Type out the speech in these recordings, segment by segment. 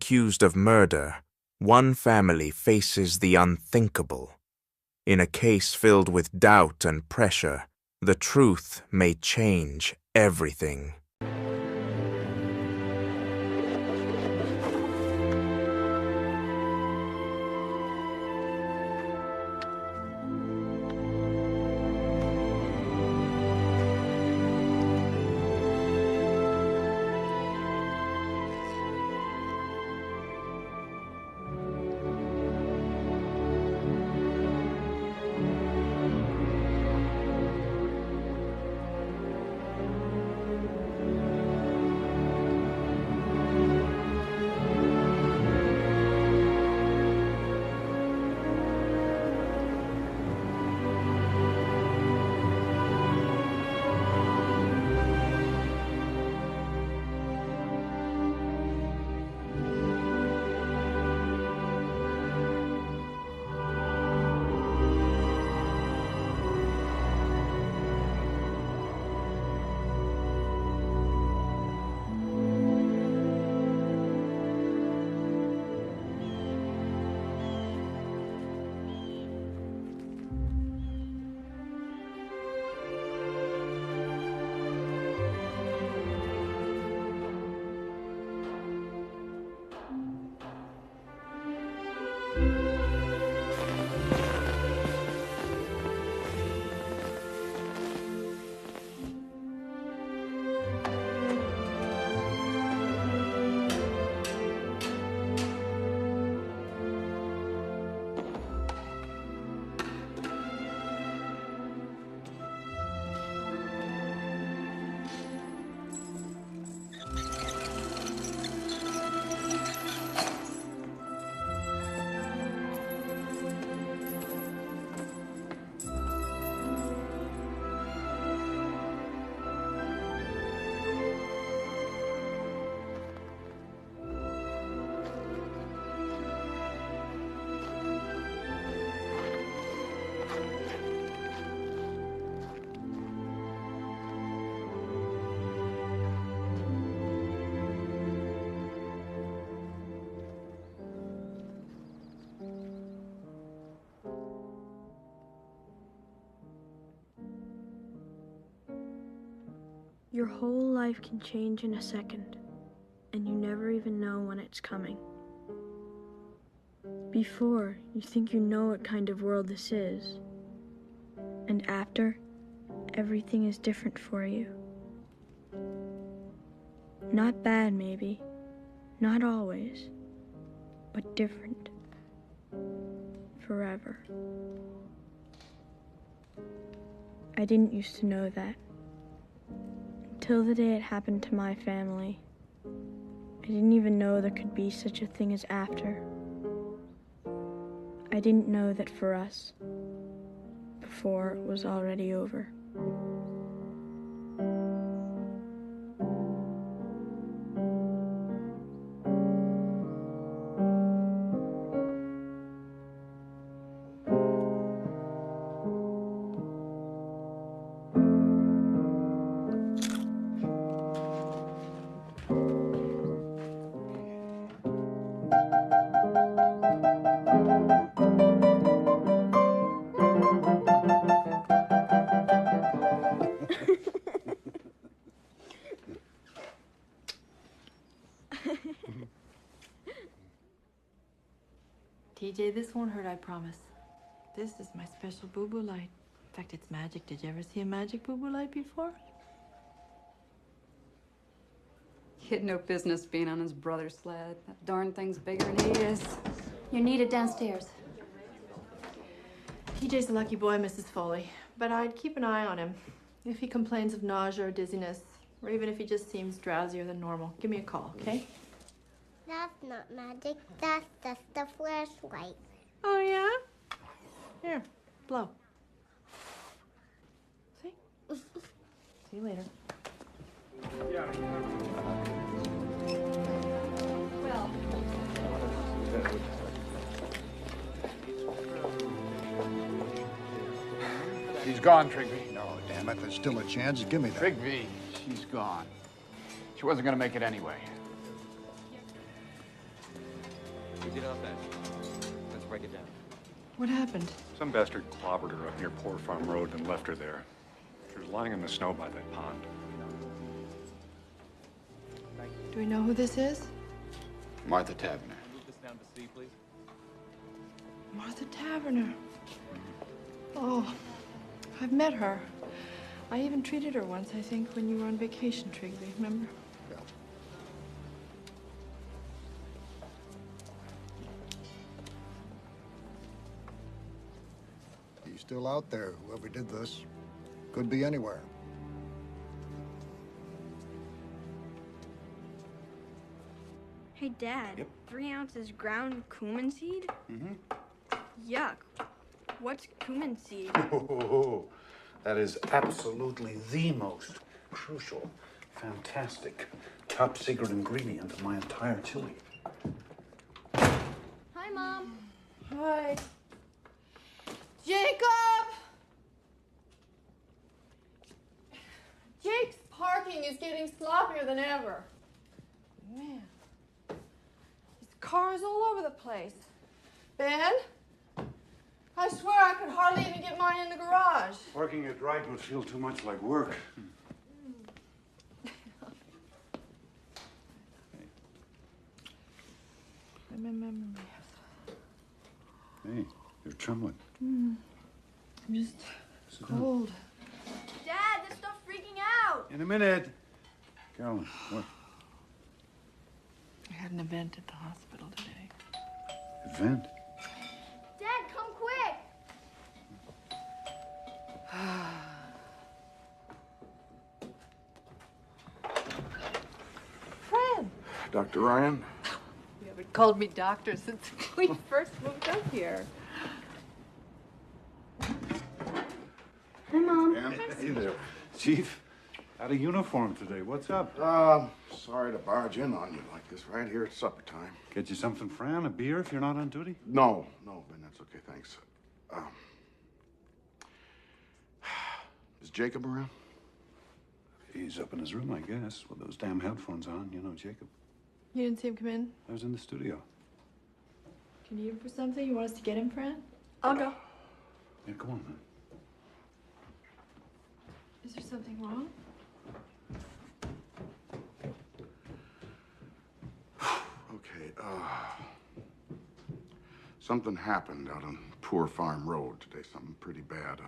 accused of murder, one family faces the unthinkable. In a case filled with doubt and pressure, the truth may change everything. Your whole life can change in a second, and you never even know when it's coming. Before, you think you know what kind of world this is, and after, everything is different for you. Not bad, maybe, not always, but different. Forever. I didn't used to know that. Until the day it happened to my family. I didn't even know there could be such a thing as after. I didn't know that for us, before it was already over. TJ, this won't hurt, I promise. This is my special boo-boo light. In fact, it's magic. Did you ever see a magic boo-boo light before? He had no business being on his brother's sled. That darn thing's bigger than he is. You're needed downstairs. TJ's a lucky boy, Mrs. Foley. But I'd keep an eye on him. If he complains of nausea or dizziness, or even if he just seems drowsier than normal, give me a call, okay? That's not magic. That's just a flashlight. Oh, yeah? Here, blow. See? See you later. Well. She's gone, Trigby. No, damn it. There's still a chance. Give me that. Trigby, she's gone. She wasn't gonna make it anyway. Easy enough, then. Let's break it down. What happened? Some bastard clobbered her up near Poor Farm Road and left her there. She was lying in the snow by that pond. Do we know who this is? Martha Tavener. Move this down to C, please. Martha Tavener. Oh, I've met her. I even treated her once, I think, when you were on vacation, Trigby, remember? Yeah. He's still out there. Whoever did this could be anywhere. Hey, Dad. Yep. 3 ounces ground cumin seed? Yuck. What's cumin seed? Oh, that is absolutely the most crucial, fantastic, top secret ingredient of my entire chili. Hi, Mom. Hi. Jacob! Jake's parking is getting sloppier than ever. Man. His car is all over the place. Ben? I swear I could hardly even get mine in the garage. Working it right would feel too much like work. Hey, you're trembling. I'm just cold. Dad, this stuff's freaking out. In a minute. Carolyn, what? I had an event at the hospital today. Event? Dad, come quick. Fred! Dr. Ryan? You haven't called me doctor since we first moved up here. Hi, Mom. Hey there. Chief, out of uniform today. What's up? Sorry to barge in on you like this right here at supper time. Get you something, Fran? A beer if you're not on duty? No, Ben, that's okay, thanks. Is Jacob around? He's up in his room, I guess, with those damn headphones on. You know, Jacob. You didn't see him come in? I was in the studio. Can you need him for something? You want us to get him, Fran? I'll go. Yeah, go on, then. Is there something wrong? Okay, something happened out on Poor Farm Road today, something pretty bad.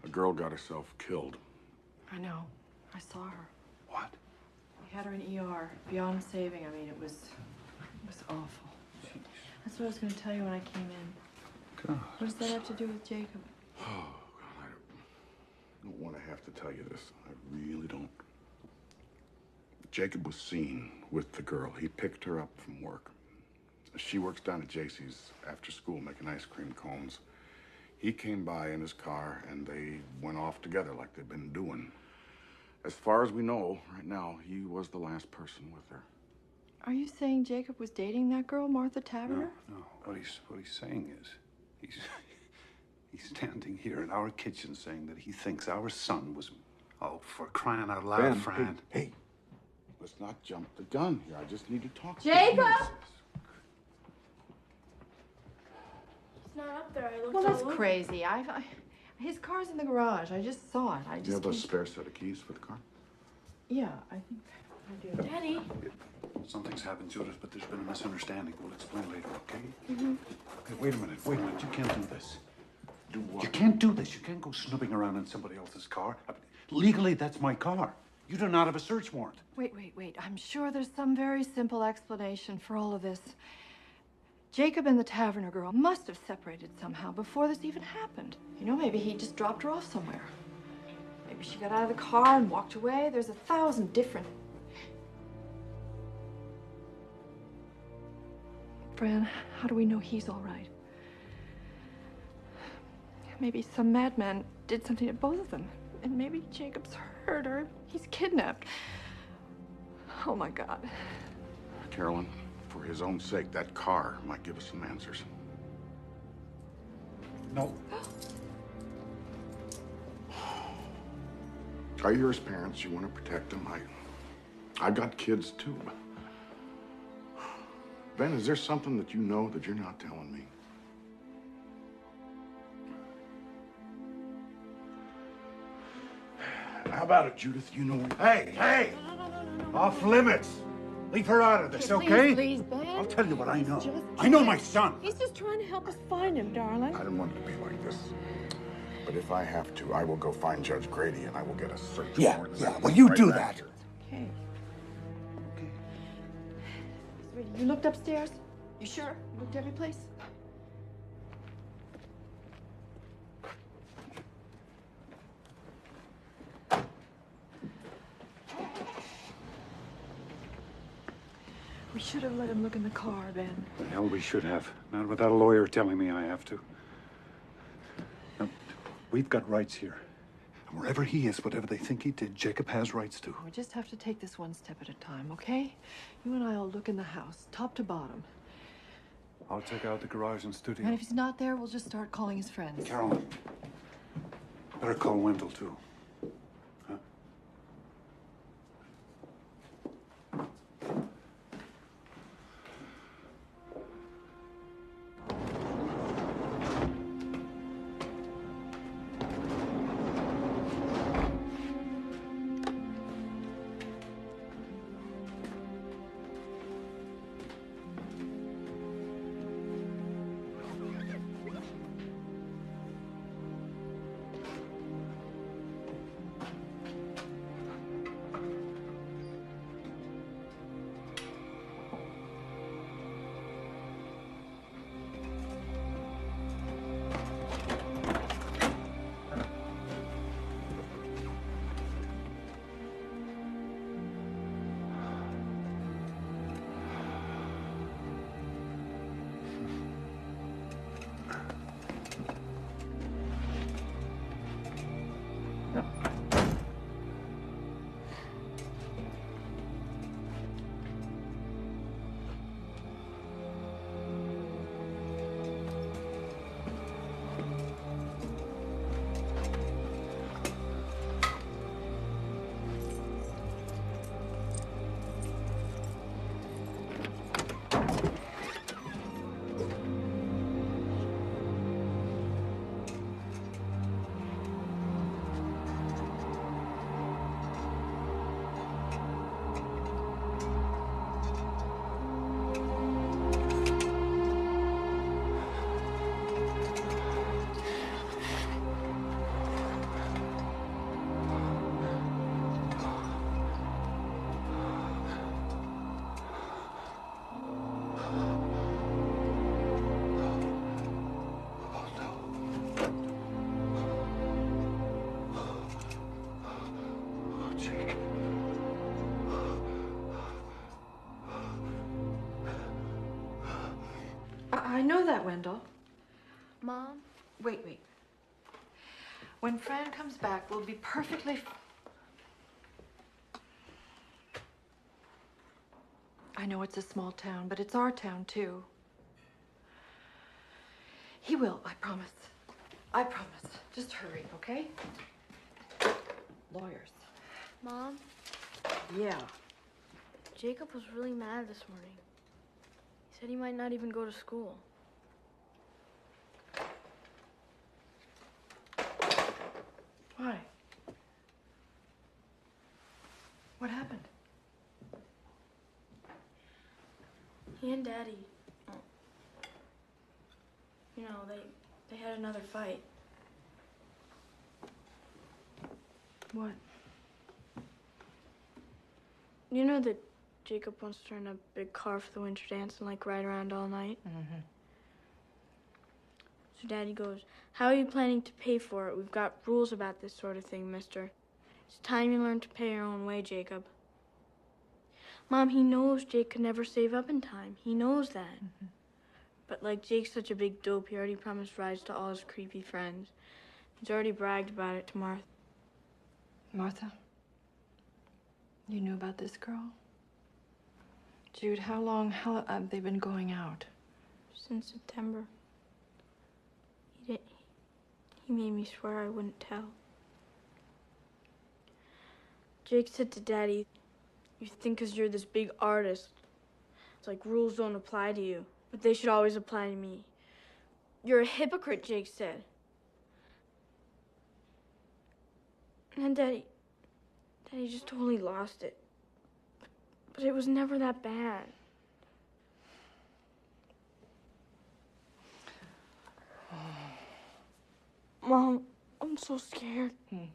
A girl got herself killed. I know. I saw her. What? We had her in ER, beyond saving. I mean, it was awful. Jeez. That's what I was going to tell you when I came in. God. What does that have to do with Jacob? Oh, God, I don't want to have to tell you this. I really don't. Jacob was seen with the girl. He picked her up from work. She works down at JC's after school making ice cream cones. He came by in his car and they went off together like they've been doing. As far as we know, right now, he was the last person with her. Are you saying Jacob was dating that girl, Martha Tavener? No. What he's saying is, he's standing here in our kitchen saying that he thinks our son was, oh, for crying out loud, Ben, Fran. Hey, let's not jump the gun here. I just need to talk to Jacob! you. He's not up there. I looked Well, all that's over. crazy. His car's in the garage. I just saw it. Do you have a spare set of keys for the car? Yeah, I think I do. Daddy. Something's happened, Judith, but there's been a misunderstanding. We'll explain later, okay? Okay, wait a minute. You can't do this. Do what? You can't do this. You can't go snooping around in somebody else's car. Legally, that's my car. You do not have a search warrant. Wait. I'm sure there's some very simple explanation for all of this. Jacob and the Tavener girl must have separated somehow before this even happened. You know, maybe he just dropped her off somewhere. Maybe she got out of the car and walked away. There's 1,000 different... Fran, how do we know he's all right? Maybe some madman did something to both of them. And maybe Jacob's hurt or he's kidnapped. Oh, my God. Carolyn, for his own sake, that car might give us some answers. No. Are you his parents? You want to protect them? I got kids too. Ben, is there something that you know that you're not telling me? How about it, Judith? You know... Hey, hey! Off limits! Leave her out of this, okay? Please, Ben. I'll tell you what I know. Just I know my son. He's just trying to help us find him, darling. I didn't want it to be like this. But if I have to, I will go find Judge Grady and I will get a search warrant. Yeah, well, you do that. Okay. Sweetie, you looked upstairs? You sure? You looked every place? We should have let him look in the car, Ben. The hell we should have. Not without a lawyer telling me I have to. Now, we've got rights here. And wherever he is, whatever they think he did, Jacob has rights too. We just have to take this one step at a time, okay? You and I will look in the house, top to bottom. I'll check out the garage and studio. And if he's not there, we'll just start calling his friends. Carolyn, better call Wendell too. Huh? I know that, Wendell. Mom? Wait. When Fran comes back, we'll be perfectly... I know it's a small town, but it's our town, too. He will, I promise. I promise. Just hurry, okay? Lawyers. Mom? Yeah. Jacob was really mad this morning. He said he might not even go to school. Why? What happened? He and Daddy, you know, they had another fight. What? You know that Jacob wants to rent a big car for the winter dance and like ride around all night? Mm-hmm. So Daddy goes, "How are you planning to pay for it? We've got rules about this sort of thing, mister. It's time you learn to pay your own way, Jacob." Mom, he knows Jake could never save up in time. He knows that. Mm-hmm. But like Jake's such a big dope, he already promised rides to all his creepy friends. He's already bragged about it to Martha. Martha? You knew about this girl? Jude, how long have they been going out? Since September. He made me swear I wouldn't tell. Jake said to Daddy, "You think 'cause you're this big artist, It's like rules don't apply to you, but they should always apply to me. You're a hypocrite, Jake said. And Daddy just totally lost it. But it was never that bad. Mom, I'm so scared. You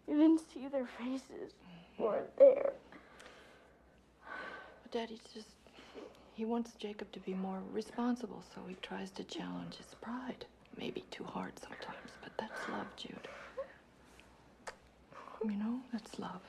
didn't see their faces. They weren't there. But Daddy he wants Jacob to be more responsible, so he tries to challenge his pride. Maybe too hard sometimes, but that's love, Jude. You know, that's love.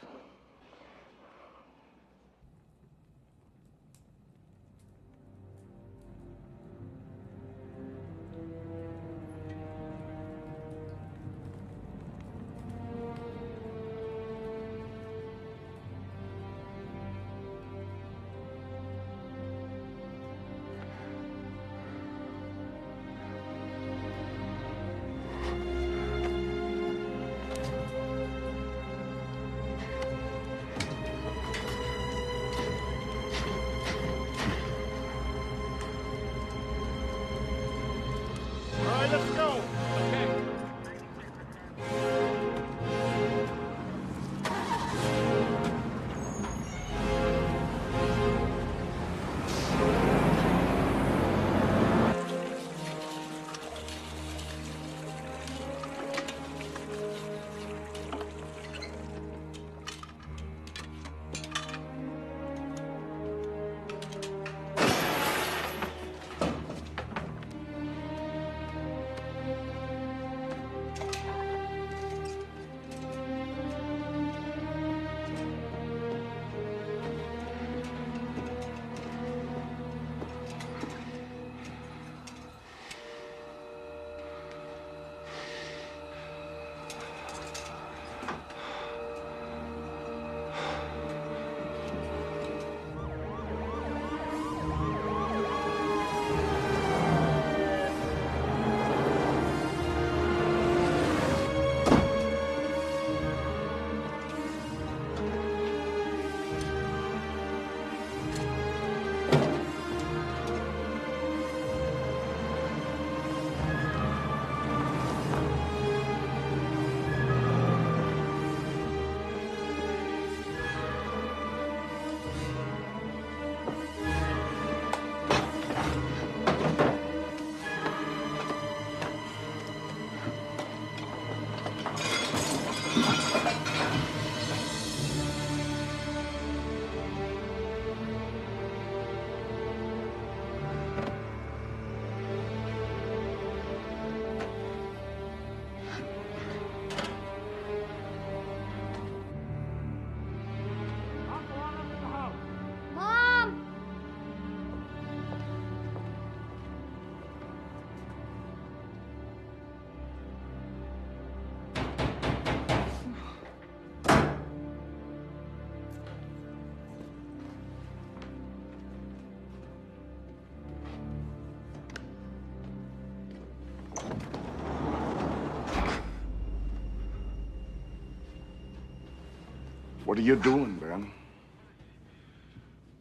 What are you doing, Ben?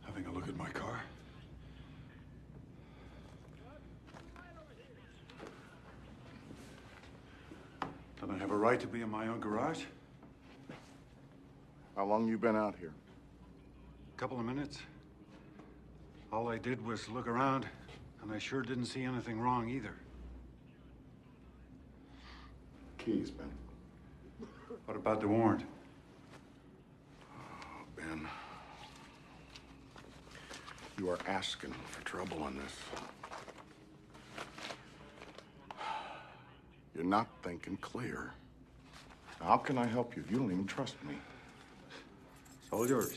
Having a look at my car. Don't I have a right to be in my own garage? How long you been out here? A couple of minutes. All I did was look around, and I sure didn't see anything wrong either. Keys, Ben. What about the warrant? Oh, Ben. You are asking for trouble on this. You're not thinking clear. How can I help you if you don't even trust me? It's all yours.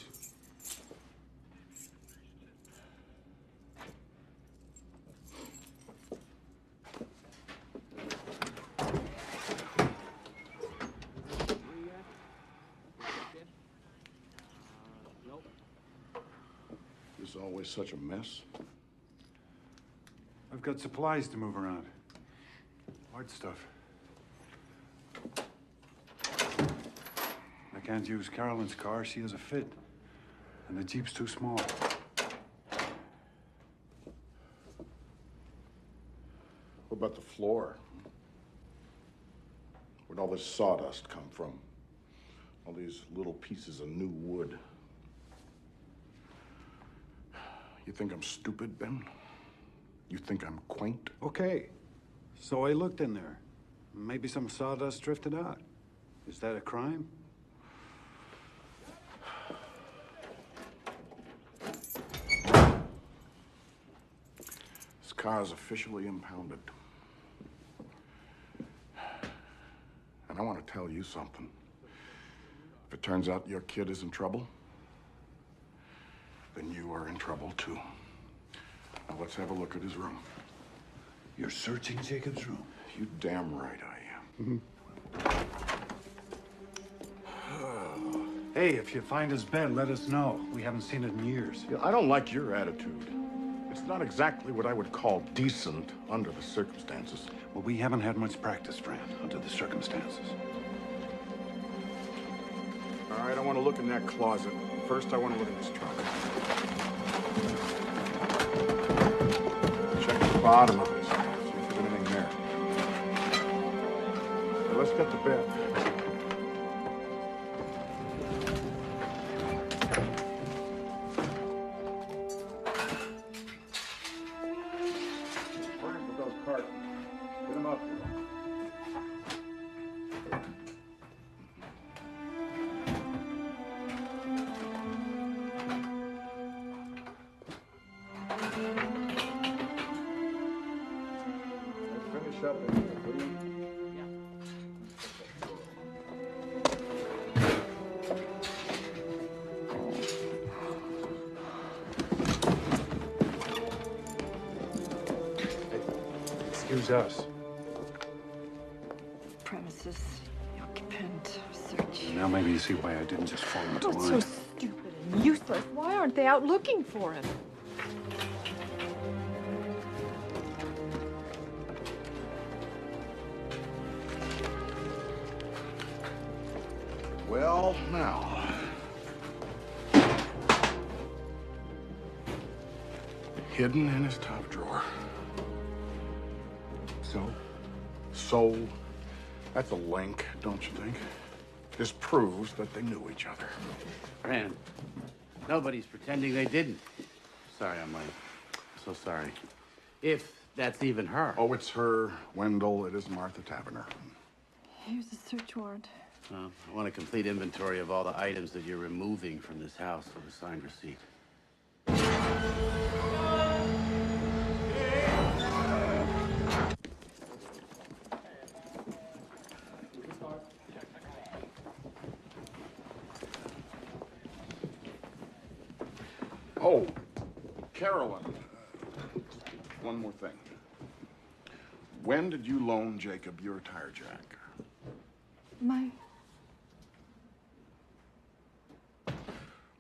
This is always such a mess. I've got supplies to move around. Hard stuff. I can't use Carolyn's car. She has a fit. And the Jeep's too small. What about the floor? Where'd all this sawdust come from? All these little pieces of new wood. You think I'm stupid, Ben? You think I'm quaint? Okay. So I looked in there. Maybe some sawdust drifted out. Is that a crime? This car is officially impounded. And I want to tell you something. If it turns out your kid is in trouble, then you are in trouble too. Now let's have a look at his room. You're searching Jacob's room? You damn right I am. Hey, if you find his bed, let us know. We haven't seen it in years. I don't like your attitude. It's not exactly what I would call decent under the circumstances. Well, we haven't had much practice, Fran, under the circumstances. All right, I want to look in that closet. First, I want to look in this trunk. Check the bottom of it. See if there's anything there. So let's get to bed. With those cartons. Get them up. Finish up in here, will you? Excuse us. Premises, occupant, search. Now maybe you see why I didn't just fall into Oh, it's line. so stupid and useless. Why aren't they out looking for him? Well, now. Hidden in his top drawer. So, that's a link, don't you think? This proves that they knew each other. Fran, nobody's pretending they didn't. Sorry I'm late. So sorry. If that's even her. Oh, it's her, Wendell. It is Martha Taverner. Here's a search warrant. I want a complete inventory of all the items that you're removing from this house with a signed receipt. Oh, Carolyn. One more thing. When did you loan Jacob your tire jack? My...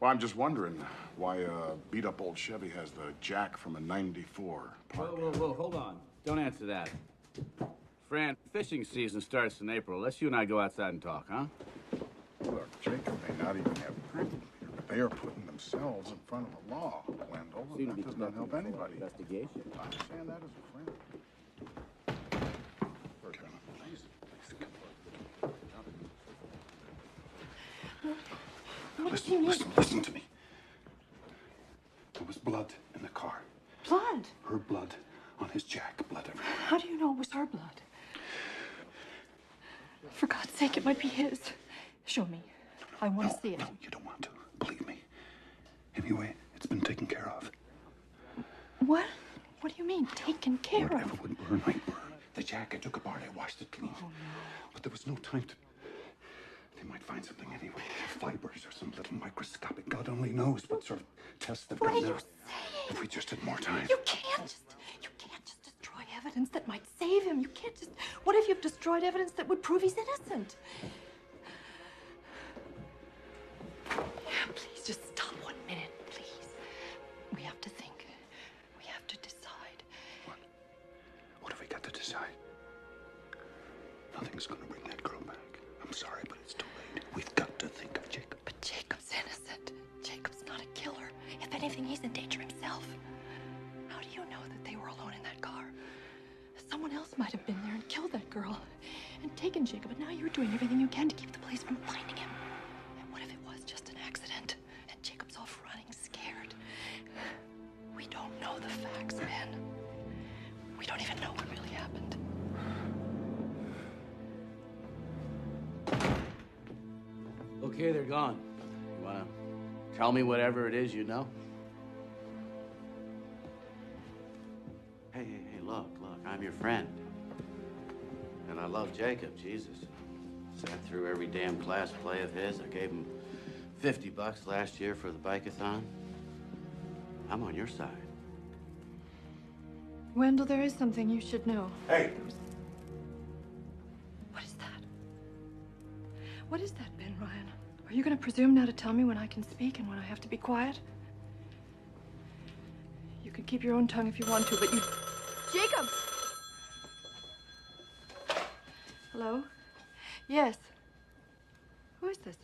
Well, I'm just wondering why a beat-up old Chevy has the jack from a '94 parked. Whoa, hold on. Don't answer that. Fran, fishing season starts in April. Let's you and I go outside and talk, huh? Look, Jacob may not even have proof here, but they are putting themselves in front of the law, Wendell. Seem to That be does not help anybody. Investigation. I understand that as a friend. Listen to me. There was blood in the car. Blood? Her blood on his jack. Blood everywhere. How do you know it was her blood? For God's sake, it might be his. Show me. I want to see it. No, you don't want to. Believe me. Anyway, it's been taken care of. What? What do you mean, taken care Whatever of? would burn might burn. The jack I took apart, I washed it clean. Oh, no. But there was no time to... They might find something anyway. Fibers or some little microscopic. God only knows what sort of tests they've What done are now. you saying? If we just had more time. You can't just destroy evidence that might save him. You can't just... What if you've destroyed evidence that would prove he's innocent? Please, just stop 1 minute, please. We have to think. We have to decide. What have we got to decide? Nothing's gonna bring that girl back. I'm sorry, but it's too late. We've got to think of Jacob. But Jacob's innocent. Jacob's not a killer. If anything, he's in danger himself. How do you know that they were alone in that car? Someone else might have been there and killed that girl and taken Jacob, but now you're doing everything you can to keep the police from finding him. And what if it was just an accident and Jacob's off running scared? We don't know the facts, Ben. We don't even know what really happened. Okay, they're gone. You wanna tell me whatever it is you know? Hey, look, I'm your friend. And I love Jacob, Jesus. Sat through every damn class play of his. I gave him $50 last year for the bike-a-thon. I'm on your side. Wendell, there is something you should know. Hey! What is that? What is that, Ben Ryan? Are you going to presume now to tell me when I can speak and when I have to be quiet? You can keep your own tongue if you want to, but you... Jacob! Hello? Yes. Who is this?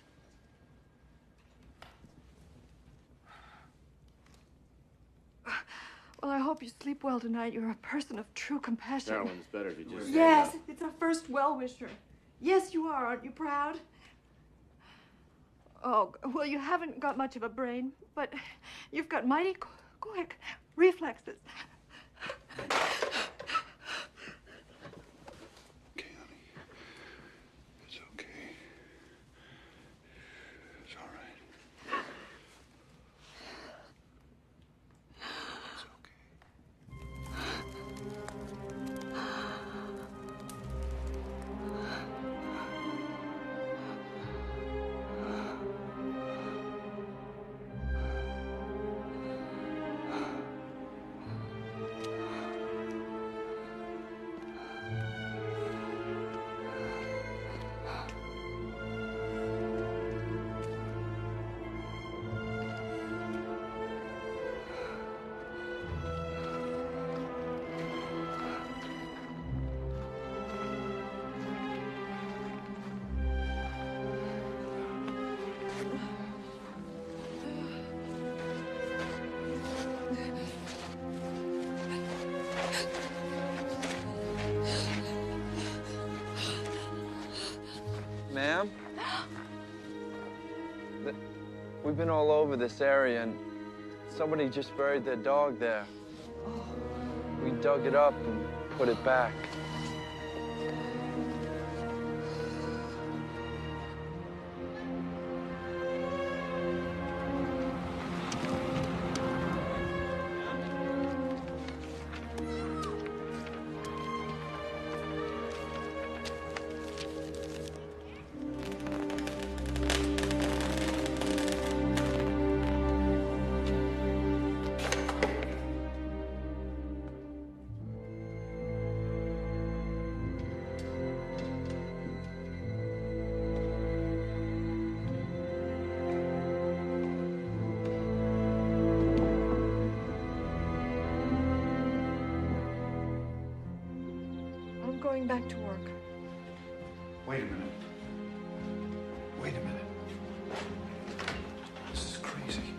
Well, I hope you sleep well tonight. You're a person of true compassion. Darling, it's better if you just... Yes, it's our first well-wisher. Yes, you are. Aren't you proud? Oh, well, you haven't got much of a brain, but you've got mighty quick reflexes. Okay, honey. It's okay. It's all right. It's okay. Ma'am? We've been all over this area, and somebody just buried their dog there. We dug it up and put it back. I'm going back to work. Wait a minute. Wait a minute. This is crazy.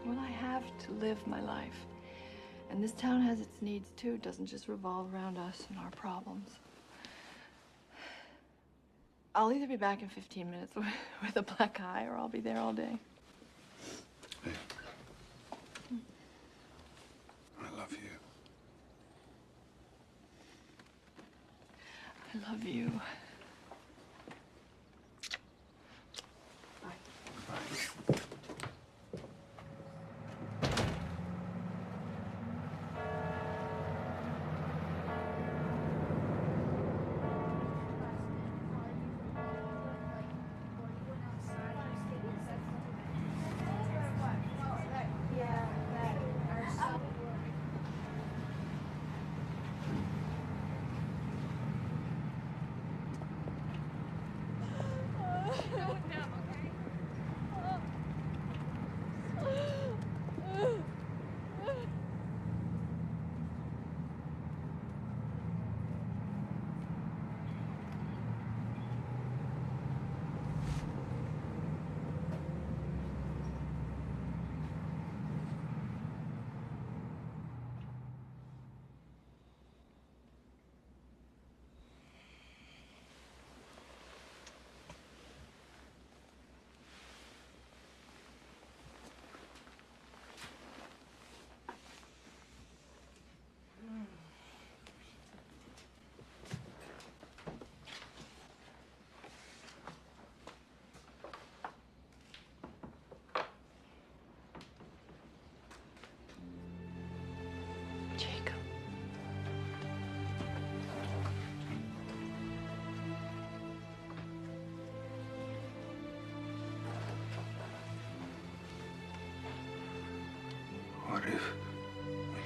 Well, I have to live my life. And this town has its needs, too. It doesn't just revolve around us and our problems. I'll either be back in 15 minutes with a black eye, or I'll be there all day. Hey. I love you. I love you.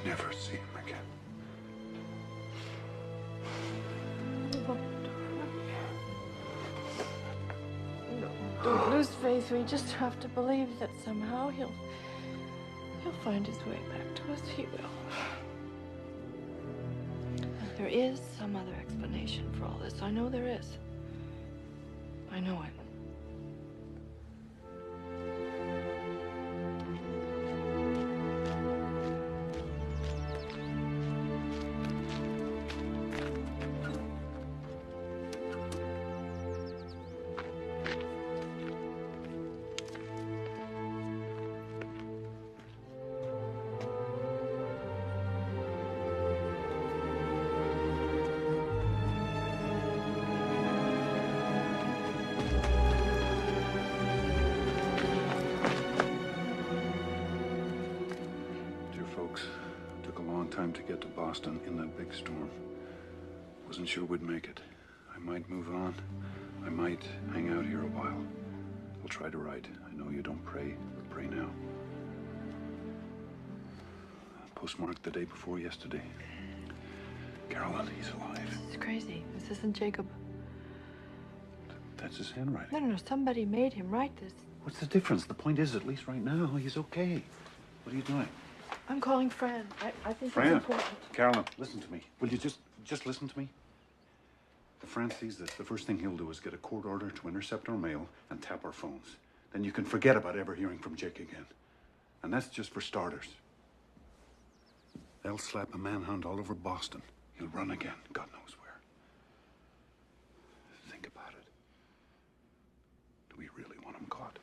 never see him again. Don't lose faith. We just have to believe that somehow he'll find his way back to us. He will. There is some other explanation for all this. I know there is. I know it. Time to get to Boston in that big storm. Wasn't sure we'd make it. I might move on. I might hang out here a while. I'll try to write. I know you don't pray, but pray now. Postmarked the day before yesterday. Carolyn, he's alive. This is crazy. This isn't Jacob. That's his handwriting. No. Somebody made him write this. What's the difference? The point is, at least right now, he's okay. What are you doing? I'm calling Fran. I think Fran, it's important. Carolyn, listen to me. Will you just listen to me? If Fran sees this, the first thing he'll do is get a court order to intercept our mail and tap our phones. Then you can forget about ever hearing from Jake again. And that's just for starters. They'll slap a manhunt all over Boston. He'll run again, God knows where. Think about it. Do we really want him caught?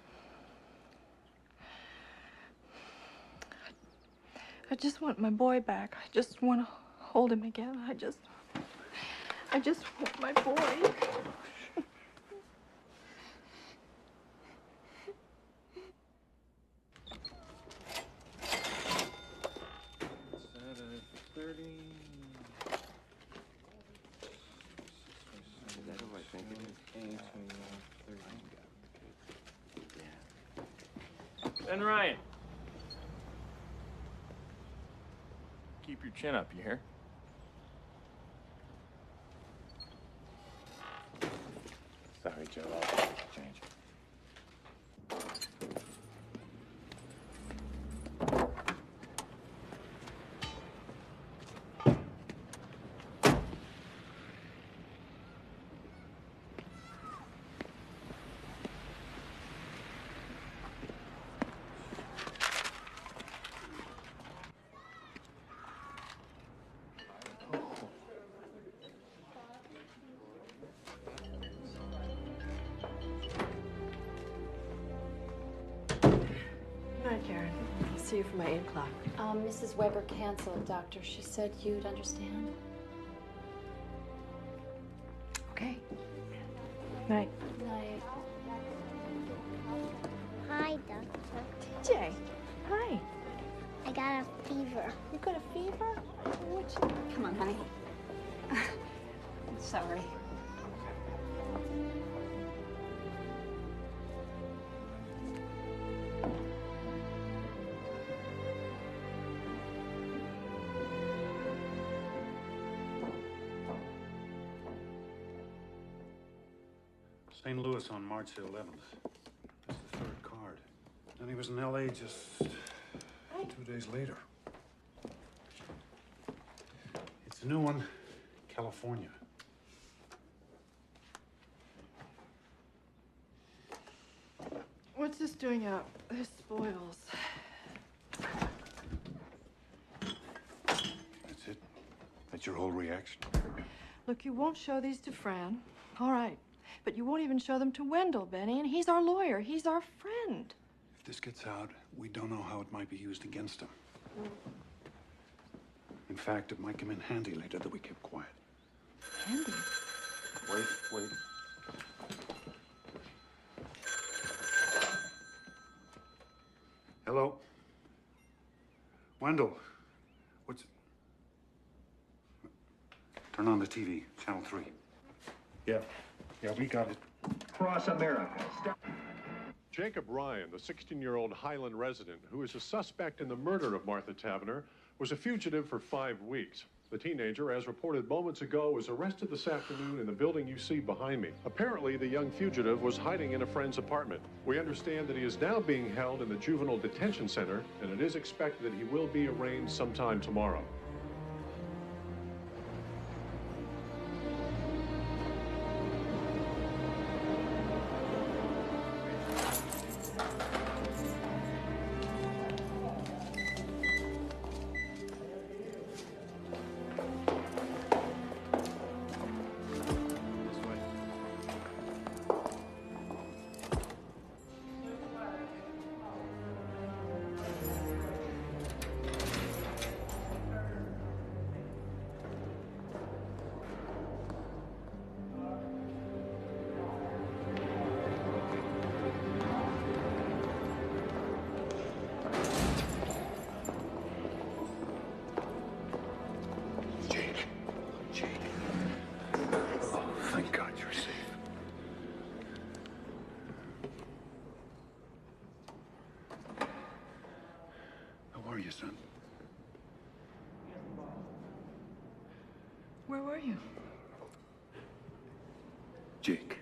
I just want my boy back. I just want to hold him again. I just want my boy. Ben Ryan. Keep your chin up, you hear? Sorry, Joe. I'll change. Karen. I'll see you for my 8 o'clock. Mrs. Weber canceled, Doctor. She said you'd understand. Okay. Night. Night. Hi, Doctor. TJ. Hi. I got a fever. You got a fever? Come on, honey. I'm sorry. St. Louis on March 11th. That's the 3rd card. Then he was in L.A. just 2 days later. It's a new one, California. What's this doing out? This spoils. That's it? That's your whole reaction? Look, you won't show these to Fran. All right. But you won't even show them to Wendell, Benny, and he's our lawyer. He's our friend. If this gets out, we don't know how it might be used against him. In fact, it might come in handy later that we kept quiet. Handy? Wait. Hello? Wendell, what's... Turn on the TV, Channel 3. Yeah, we got it. Across America. Jacob Ryan, the 16-year-old Highland resident who is a suspect in the murder of Martha Tavener, was a fugitive for 5 weeks. The teenager, as reported moments ago, was arrested this afternoon in the building you see behind me. Apparently, the young fugitive was hiding in a friend's apartment. We understand that he is now being held in the juvenile detention center, and it is expected that he will be arraigned sometime tomorrow. Where were you? Jake,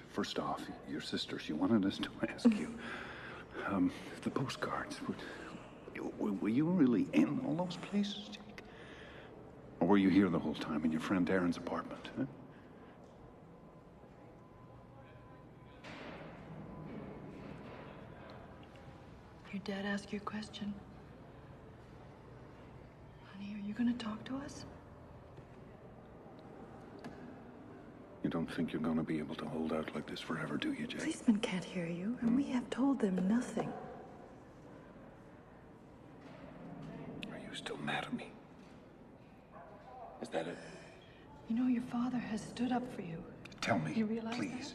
first off, your sister, she wanted us to ask you. The postcards, were you really in all those places, Jake? Or were you here the whole time in your friend Aaron's apartment, huh? Your dad asked you a question. Honey, are you gonna talk to us? You don't think you're going to be able to hold out like this forever, do you, Jake? Policemen can't hear you, and we have told them nothing. Are you still mad at me? Is that it? You know, your father has stood up for you. Tell me, you realize please.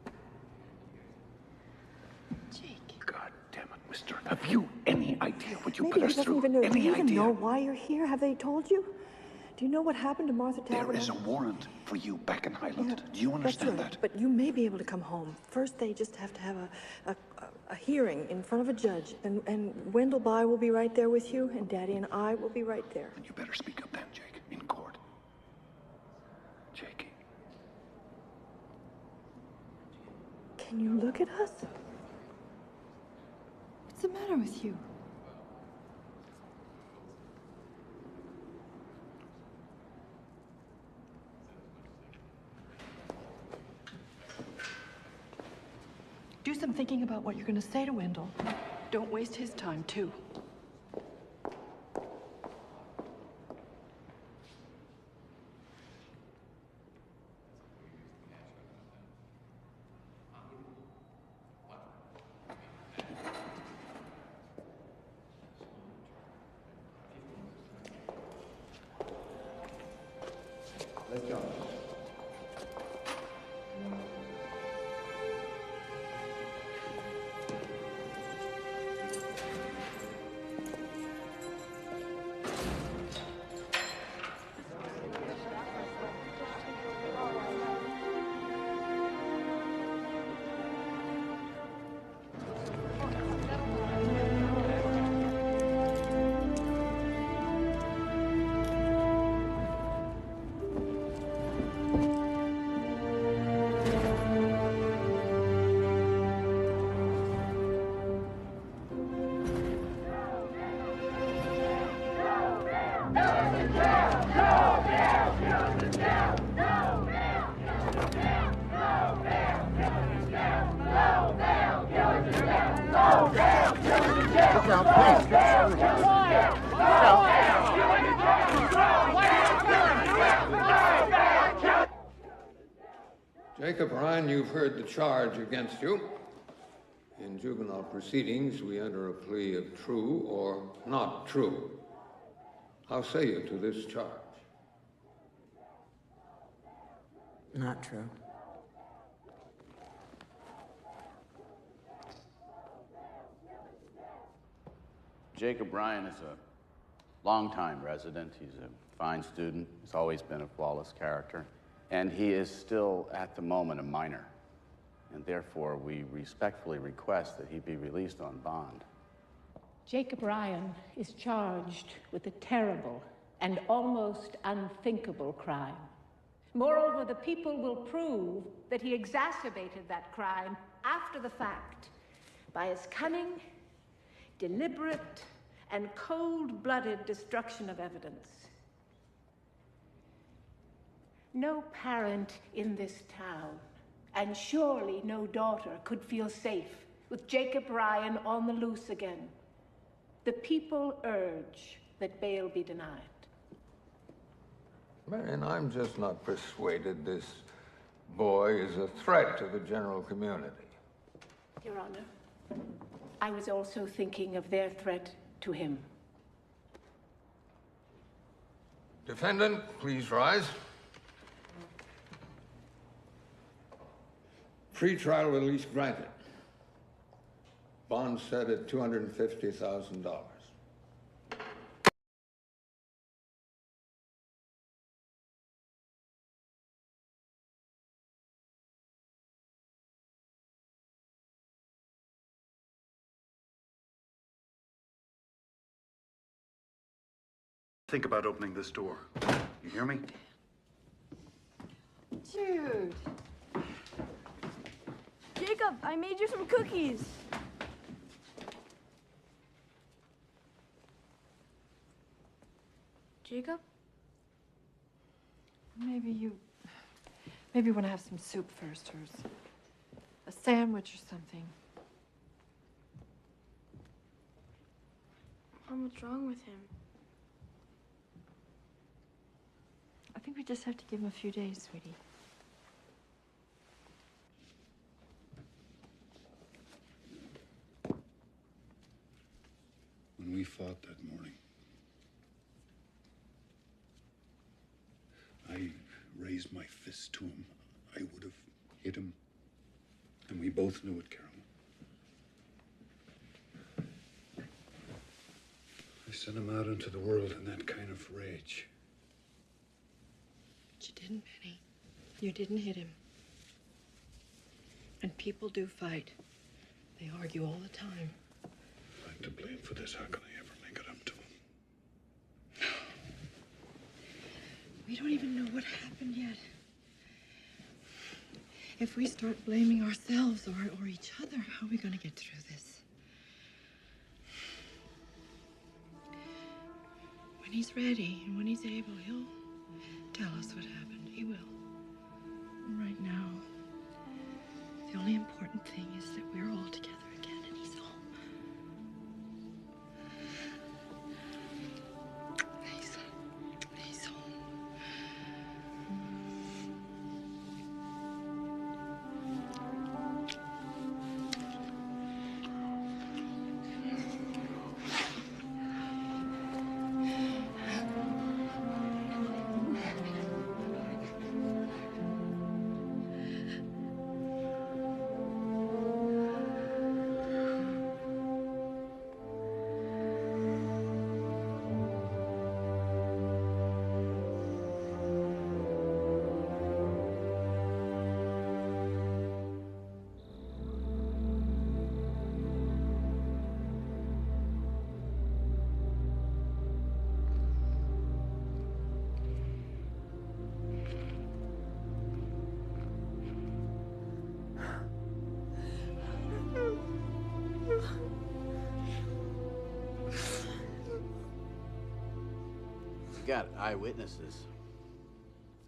That? Jake. God damn it, mister. Have you any idea what you Maybe put us through? Even know. Any Do you idea? even know why you're here? Have they told you? Do you know what happened to Martha Taverner? There is a warrant for you back in Highland. Do you understand that's right. that? But you may be able to come home. First, they just have to have a hearing in front of a judge. And Wendell By will be right there with you, and Daddy and I will be right there. And you better speak up then, Jake, in court. Jakey. Can you look at us? What's the matter with you? Do some thinking about what you're going to say to Wendell. Don't waste his time, too. Let's go. Jacob Ryan, you've heard the charge against you. In juvenile proceedings, we enter a plea of true or not true. How say you to this charge? Not true. Jacob Ryan is a longtime resident. He's a fine student. He's always been a flawless character. And he is still, at the moment, a minor. And therefore, we respectfully request that he be released on bond. Jacob Ryan is charged with a terrible and almost unthinkable crime. Moreover, the people will prove that he exacerbated that crime after the fact by his cunning, deliberate, and cold-blooded destruction of evidence. No parent in this town, and surely no daughter, could feel safe with Jacob Ryan on the loose again. The people urge that bail be denied. Marion, I'm just not persuaded this boy is a threat to the general community. Your Honor, I was also thinking of their threat to him. Defendant, please rise. Pre-trial release granted. Bond set at $250,000. Think about opening this door. You hear me? Jude. Jacob, I made you some cookies. Jacob? Maybe you want to have some soup first, or a sandwich or something. Mom, what's wrong with him? I think we just have to give him a few days, sweetie. When we fought that morning, I raised my fist to him. I would have hit him. And we both knew it, Carol. I sent him out into the world in that kind of rage. But you didn't, Penny. You didn't hit him. And people do fight. They argue all the time. If I'm to blame for this, how can I ever make it up to him? We don't even know what happened yet. If we start blaming ourselves or each other, how are we going to get through this? When he's ready and when he's able, he'll tell us what happened. He will. And right now, the only important thing is that we're all together again and he's home. He's home. Got eyewitnesses.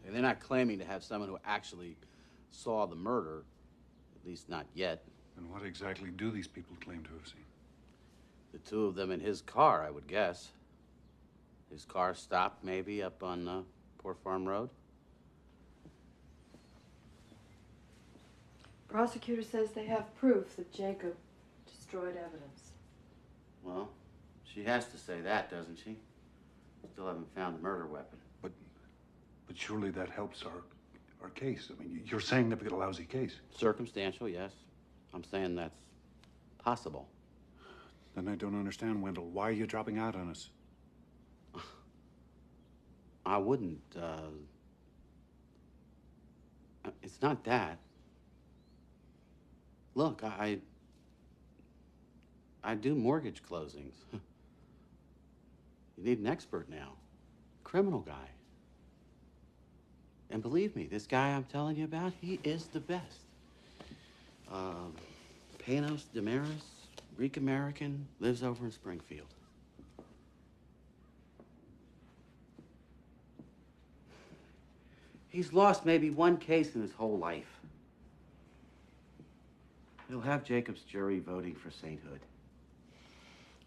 And they're not claiming to have someone who actually saw the murder, at least not yet. And what exactly do these people claim to have seen? The two of them in his car, I would guess. His car stopped maybe up on Poor Farm Road. Prosecutor says they have proof that Jacob destroyed evidence. Well, she has to say that, doesn't she? Still haven't found the murder weapon. But surely that helps our case. I mean, you're saying they've got a lousy case. Circumstantial, yes. I'm saying that's possible. Then I don't understand, Wendell. Why are you dropping out on us? I wouldn't, it's not that. Look, I do mortgage closings. You need an expert now. Criminal guy. And believe me, this guy I'm telling you about, he is the best. Panos Damaris, Greek-American, lives over in Springfield. He's lost maybe one case in his whole life. He'll have Jacob's jury voting for sainthood.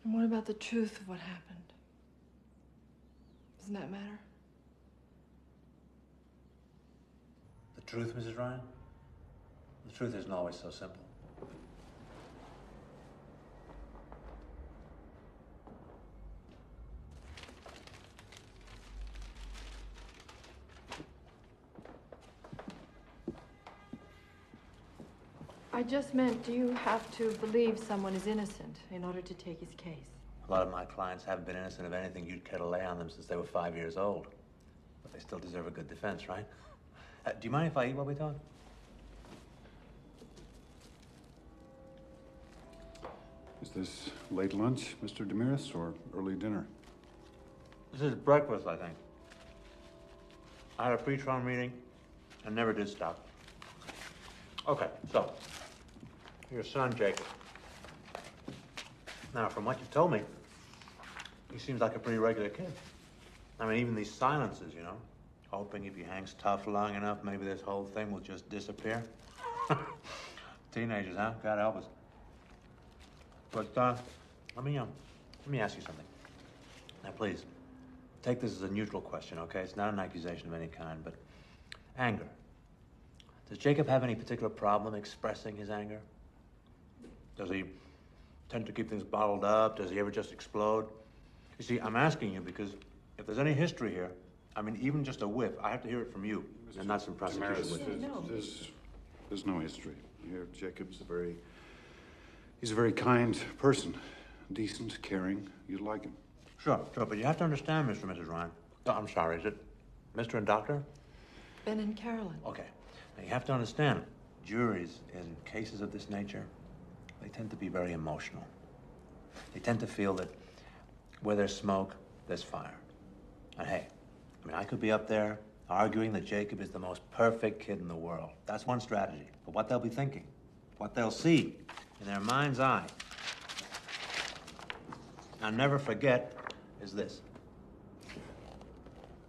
And what about the truth of what happened? Doesn't that matter? The truth, Mrs. Ryan? The truth isn't always so simple. I just meant, do you have to believe someone is innocent in order to take his case? A lot of my clients haven't been innocent of anything you'd care to lay on them since they were 5 years old. But they still deserve a good defense, right? Do you mind if I eat while we talk? Is this late lunch, Mr. Damaris, or early dinner? This is breakfast, I think. I had a pre-trial meeting and never did stop. Okay, so, your son, Jacob. Now, from what you've told me, he seems like a pretty regular kid. I mean, even these silences, you know, hoping if he hangs tough long enough, maybe this whole thing will just disappear. Teenagers, huh? God help us. But, let me ask you something. Now, please, take this as a neutral question, okay? It's not an accusation of any kind, but anger. Does Jacob have any particular problem expressing his anger? Does he tend to keep things bottled up? Does he ever just explode? You see, I'm asking you because if there's any history here, I mean, even just a whiff, I have to hear it from you, and not some prosecution witness. There's no history here. Jacob's he's a very kind person. Decent, caring. You'd like him. Sure, but you have to understand, Mr. and Mrs. Ryan. Oh, I'm sorry, is it Mr. and Doctor? Ben and Carolyn. Okay. Now, you have to understand, juries in cases of this nature, they tend to be very emotional. They tend to feel that where there's smoke, there's fire. And hey, I mean, I could be up there arguing that Jacob is the most perfect kid in the world. That's one strategy. But what they'll be thinking, what they'll see in their mind's eye, I'll never forget, is this.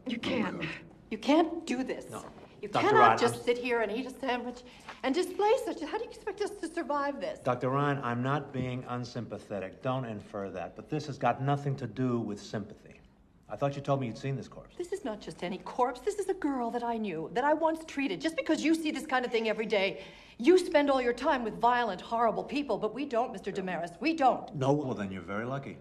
You can't. You can't do this. No. You Dr. cannot Ryan, just sit here and eat a sandwich and display such. How do you expect us to survive this? Dr. Ryan, I'm not being unsympathetic. Don't infer that. But this has got nothing to do with sympathy. I thought you told me you'd seen this corpse. This is not just any corpse. This is a girl that I knew, that I once treated. Just because you see this kind of thing every day, you spend all your time with violent, horrible people, but we don't, Mr. Damaris. We don't. No, well, then you're very lucky.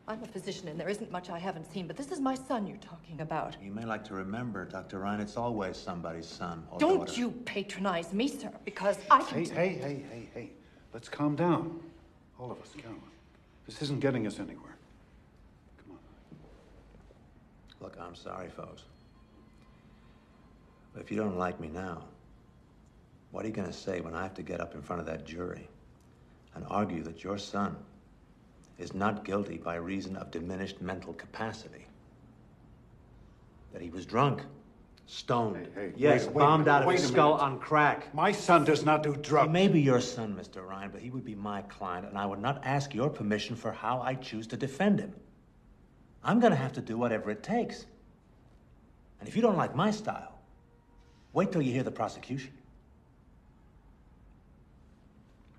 I'm a physician, and there isn't much I haven't seen, but this is my son you're talking about. You may like to remember, Dr. Ryan, it's always somebody's son or Don't daughter. you patronize me, sir, because I can... Hey. Let's calm down. All of us, Carolyn. This isn't getting us anywhere. Look, I'm sorry, folks. But if you don't like me now, what are you going to say when I have to get up in front of that jury and argue that your son is not guilty by reason of diminished mental capacity? That he was drunk, stoned, yes, bombed out of his skull on crack. My son does not do drugs. He may be your son, Mr. Ryan, but he would be my client, and I would not ask your permission for how I choose to defend him. I'm going to have to do whatever it takes. And if you don't like my style, wait till you hear the prosecution.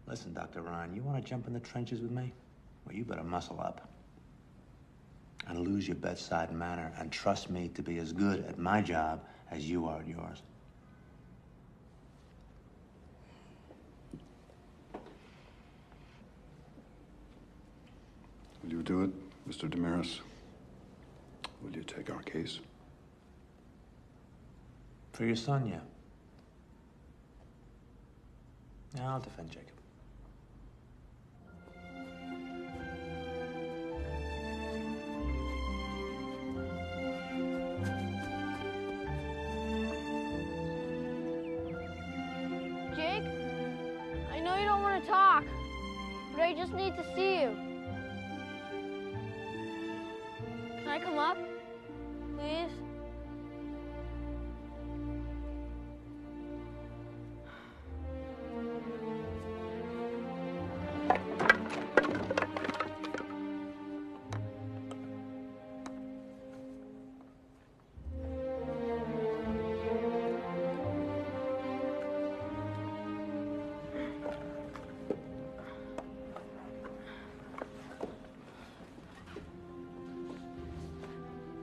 Listen, Dr. Ryan, you want to jump in the trenches with me? Well, you better muscle up and lose your bedside manner and trust me to be as good at my job as you are at yours. Will you do it, Mr. Damaris? Will you take our case? For your son, yeah. Yeah, I'll defend Jacob. Jake, I know you don't want to talk, But I just need to see you. Can I come up? Please?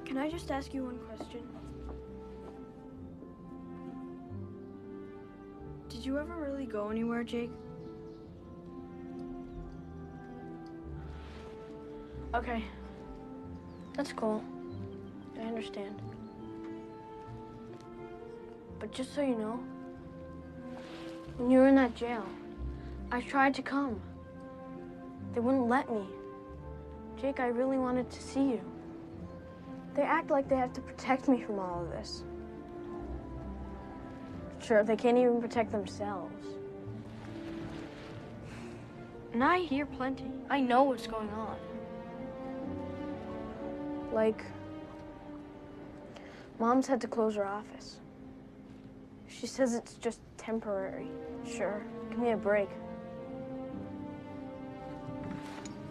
Can I just ask you one question? Did you ever really go anywhere, Jake? Okay. That's cool. I understand. But just so you know, when you were in that jail, I tried to come. They wouldn't let me. Jake, I really wanted to see you. They act like they have to protect me from all of this. Sure, they can't even protect themselves. And I hear plenty. I know what's going on. Like, Mom's had to close her office. She says it's just temporary. Sure, give me a break.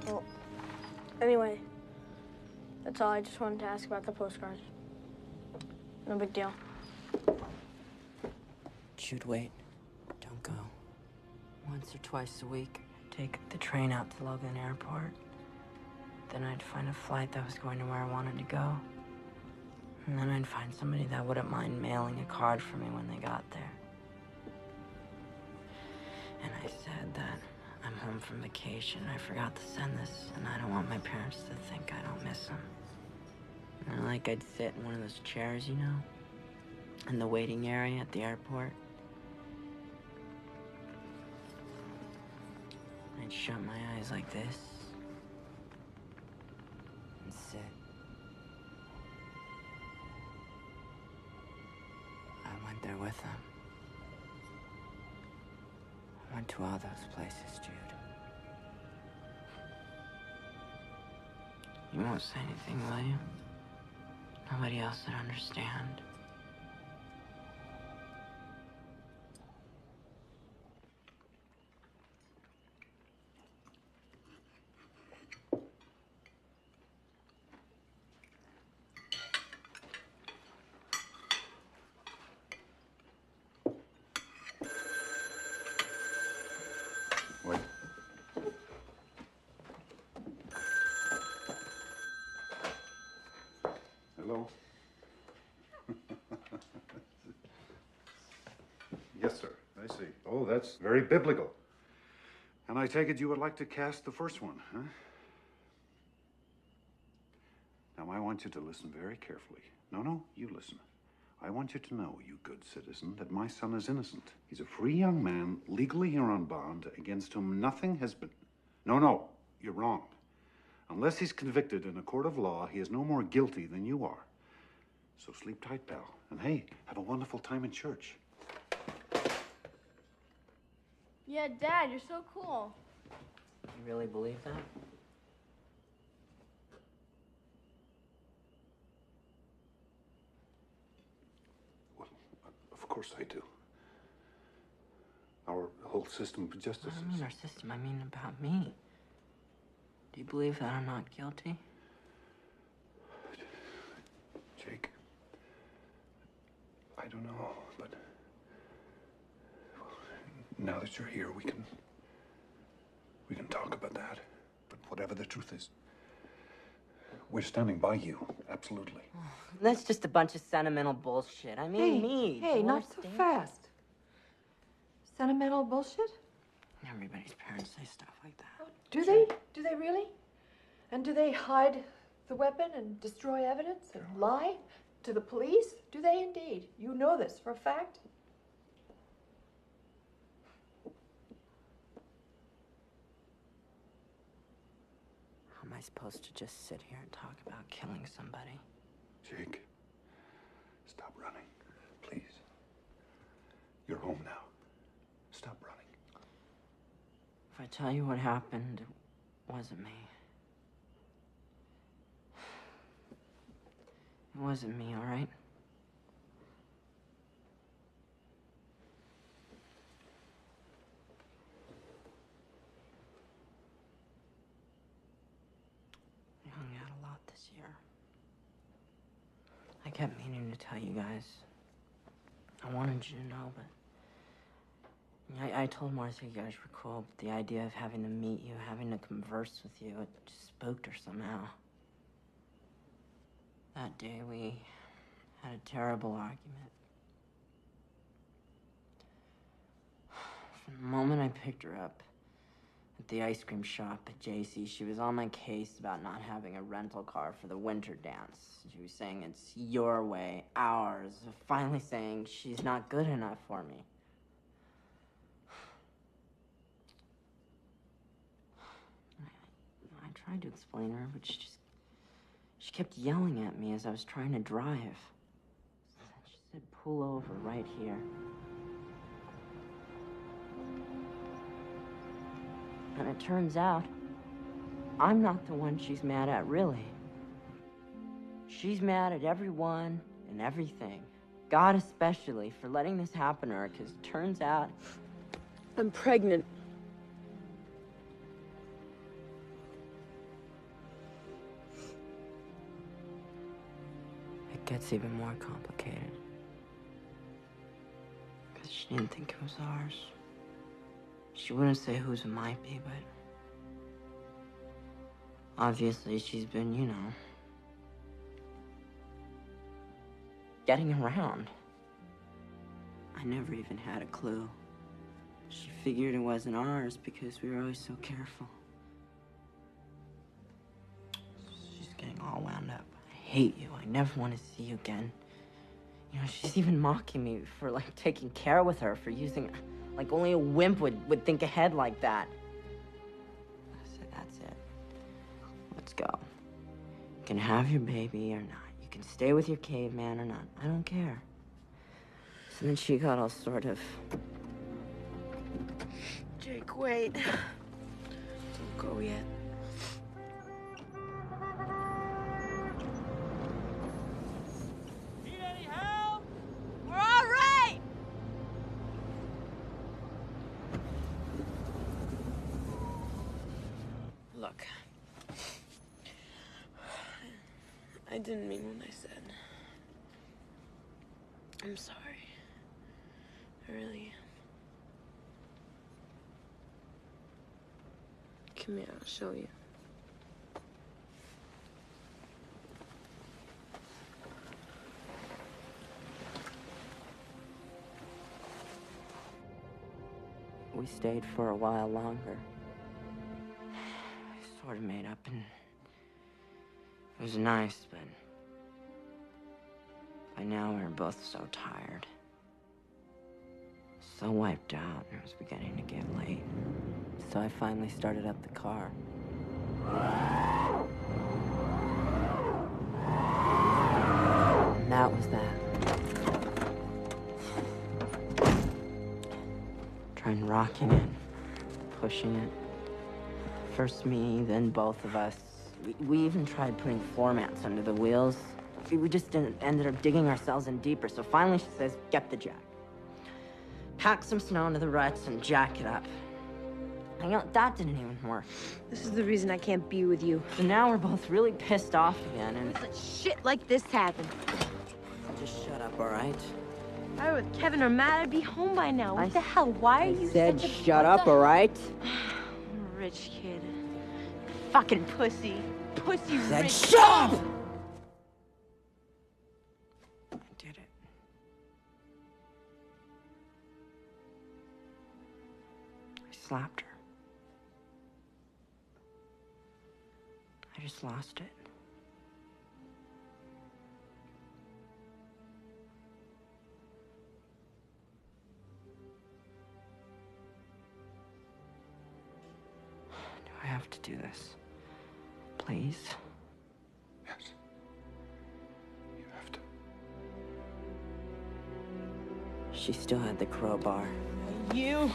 Well, anyway, that's all. I just wanted to ask about the postcards. No big deal. Should wait. Don't go. Once or twice a week, I'd take the train out to Logan Airport. Then I'd find a flight that was going to where I wanted to go. And then I'd find somebody that wouldn't mind mailing a card for me when they got there. And I said that I'm home from vacation. I forgot to send this, and I don't want my parents to think I don't miss them. And like I'd sit in one of those chairs, you know, in the waiting area at the airport. I'd shut my eyes like this and sit. I went there with them. I went to all those places, Jude. You won't say anything, will you? Nobody else would understand. Wait. Hello? Yes, sir. I see. Oh, that's very biblical. And I take it you would like to cast the first one, huh? Now, I want you to listen very carefully. No, you listen. I want you to know, you good citizen, that my son is innocent. He's a free young man, legally here on bond, against whom nothing has been... No, you're wrong. Unless he's convicted in a court of law, he is no more guilty than you are. So sleep tight, pal. And hey, have a wonderful time in church. Yeah, Dad, you're so cool. You really believe that? Well, of course I do. Our whole system of justice I don't mean our system, I mean about me. Do you believe that I'm not guilty? Jake, I don't know, but now that you're here, we can talk about that. But whatever the truth is, we're standing by you, absolutely. That's just a bunch of sentimental bullshit. I mean, me. Hey, Do you not so understand? fast. Sentimental bullshit? Everybody's parents say stuff like that. Do they? Do they really? And do they hide the weapon and destroy evidence and lie to the police? Do they indeed? You know this for a fact? How am I supposed to just sit here and talk about killing somebody? Jake, stop running, please. You're home now. Stop running. If I tell you what happened, it wasn't me. It wasn't me, all right? I hung out a lot this year. I kept meaning to tell you guys. I wanted you to know, but... I told Martha you guys were cool, but the idea of having to meet you, having to converse with you, it just spooked her somehow. That day, we had a terrible argument. From the moment I picked her up at the ice cream shop at JC, she was on my case about not having a rental car for the winter dance. She was saying it's your way, ours, finally saying she's not good enough for me. I tried to explain to her, but she kept yelling at me as I was trying to drive. She said, pull over right here. And it turns out, I'm not the one she's mad at, really. She's mad at everyone and everything. God especially, for letting this happen to her, because it turns out... I'm pregnant. It gets even more complicated. Because she didn't think it was ours. She wouldn't say whose it might be, but... obviously she's been, you know... getting around. I never even had a clue. She figured it wasn't ours because we were always so careful. She's getting all wound up. I hate you. I never want to see you again. You know, she's even mocking me for, like, taking care with her, for using... like, only a wimp would think ahead like that. I said, that's it. Let's go. You can have your baby or not. You can stay with your caveman or not. I don't care. So then she got all sort of... Jake, wait. Don't go yet. Need any help? We're all right! Look. I didn't mean what I said. I'm sorry. I really am. Come here, I'll show you. We stayed for a while longer. I sort of made up, and it was nice, but by now we were both so tired. So wiped out, and it was beginning to get late. So I finally started up the car. And that was that. Trying rocking it, pushing it. First me, then both of us. We even tried putting floor mats under the wheels. We just ended up digging ourselves in deeper. So finally she says, get the jack. Pack some snow into the ruts and jack it up. You know, that didn't even work. This is the reason I can't be with you. So now we're both really pissed off again, and... Let shit like this happen. Just shut up, all right? If I were with Kevin or Matt, I'd be home by now. What the hell? Why are you said such a... shut up, all right? Rich kid. Fucking pussy. Pussy Said rich. shut up! I did it. I slapped her. I just lost it. Do I have to do this? Please? Yes. You have to. She still had the crowbar. You...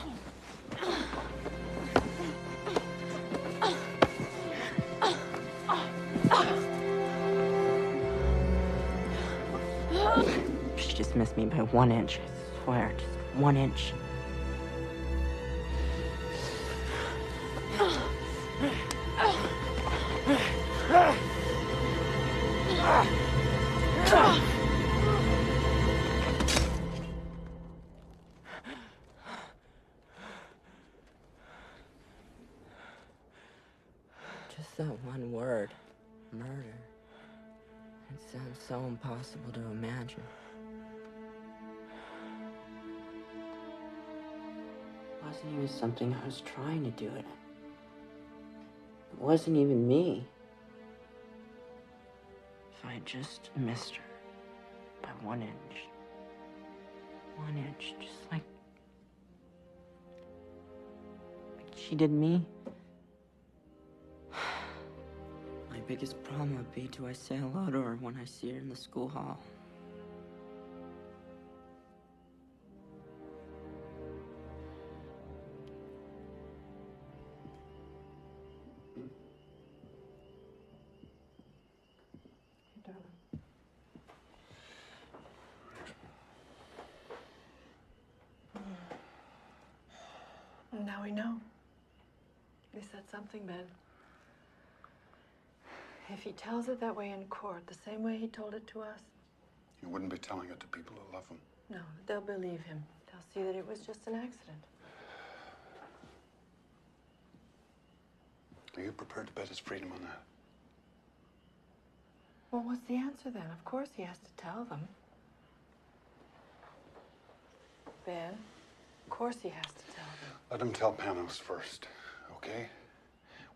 just missed me by 1 inch. I swear, just 1 inch. Just that one word, murder. It sounds so impossible to imagine. It wasn't even something I was trying to do it. It wasn't even me. If I had just missed her by 1 inch. 1 inch, just like she did me. My biggest problem would be, do I say hello to her when I see her in the school hall? Now we know. He said something, Ben. If he tells it that way in court, the same way he told it to us, You wouldn't be telling it to people who love him. no, they'll believe him. They'll see that it was just an accident. Are you prepared to bet his freedom on that? Well, what's the answer then? Of course he has to tell them. Ben, of course he has to tell them. Let him tell Panos first, okay?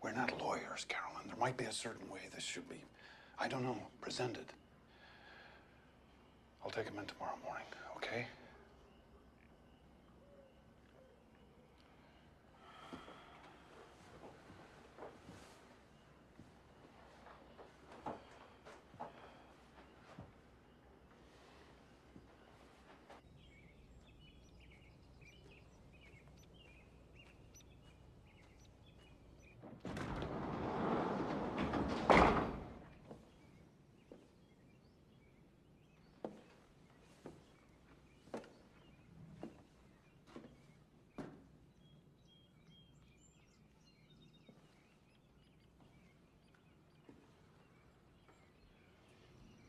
We're not lawyers, Carolyn. There might be a certain way this should be, I don't know, presented. I'll take him in tomorrow morning, okay?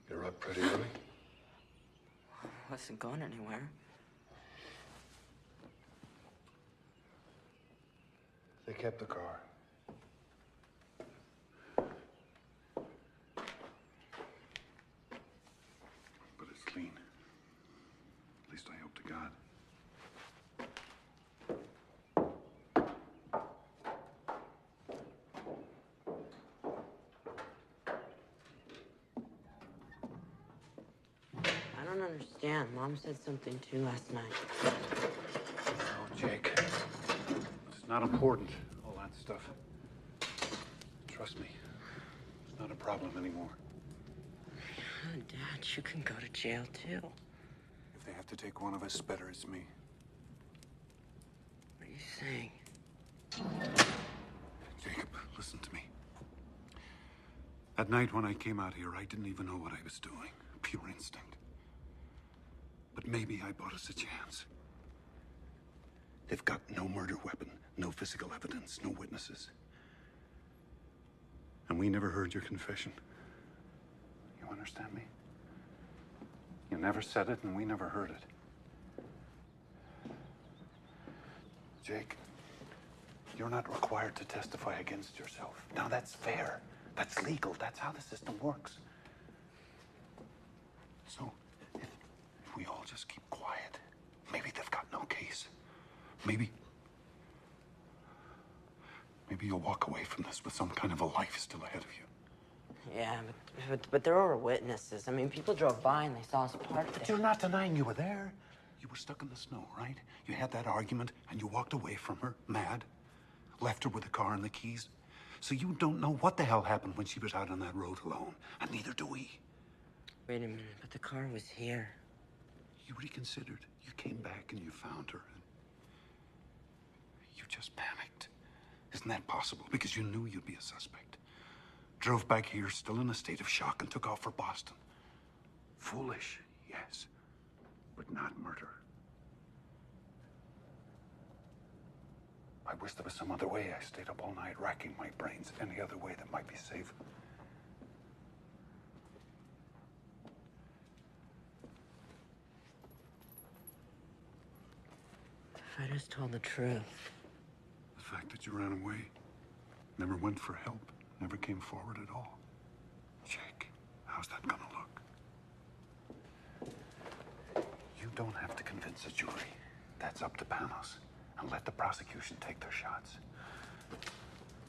You're up pretty early. I wasn't going anywhere. They kept the car. But it's clean. At least I hope to God. I don't understand. Mom said something too last night. Oh, Jake. It's not important, all that stuff. Trust me. It's not a problem anymore. Oh, Dad, you can go to jail too. If they have to take one of us, better it's me. What are you saying? Jacob, listen to me. That night when I came out here, I didn't even know what I was doing. Pure instinct. But maybe I bought us a chance. They've got no murder weapon, no physical evidence, no witnesses. And we never heard your confession. You understand me? You never said it, and we never heard it. Jake, you're not required to testify against yourself. Now, that's fair. That's legal. That's how the system works. So, if we all just keep quiet, maybe they've got no case. Maybe you'll walk away from this with some kind of a life still ahead of you. Yeah, but there were witnesses. I mean, people drove by and they saw us parked But there. you're not denying you were there. You were stuck in the snow, right? You had that argument and you walked away from her, mad. Left her with the car and the keys. So you don't know what the hell happened when she was out on that road alone. And neither do we. Wait a minute, but the car was here. You reconsidered. You came back and you found her. And you just panicked. Isn't that possible? Because you knew you'd be a suspect. Drove back here still in a state of shock and took off for Boston. Foolish, yes. but not murder. I wish there was some other way. I stayed up all night racking my brains. Any other way that might be safe. If I just told the truth. The fact that you ran away, never went for help, never came forward at all. Jake, how's that gonna look? You don't have to convince a jury. That's up to Panos. And let the prosecution take their shots.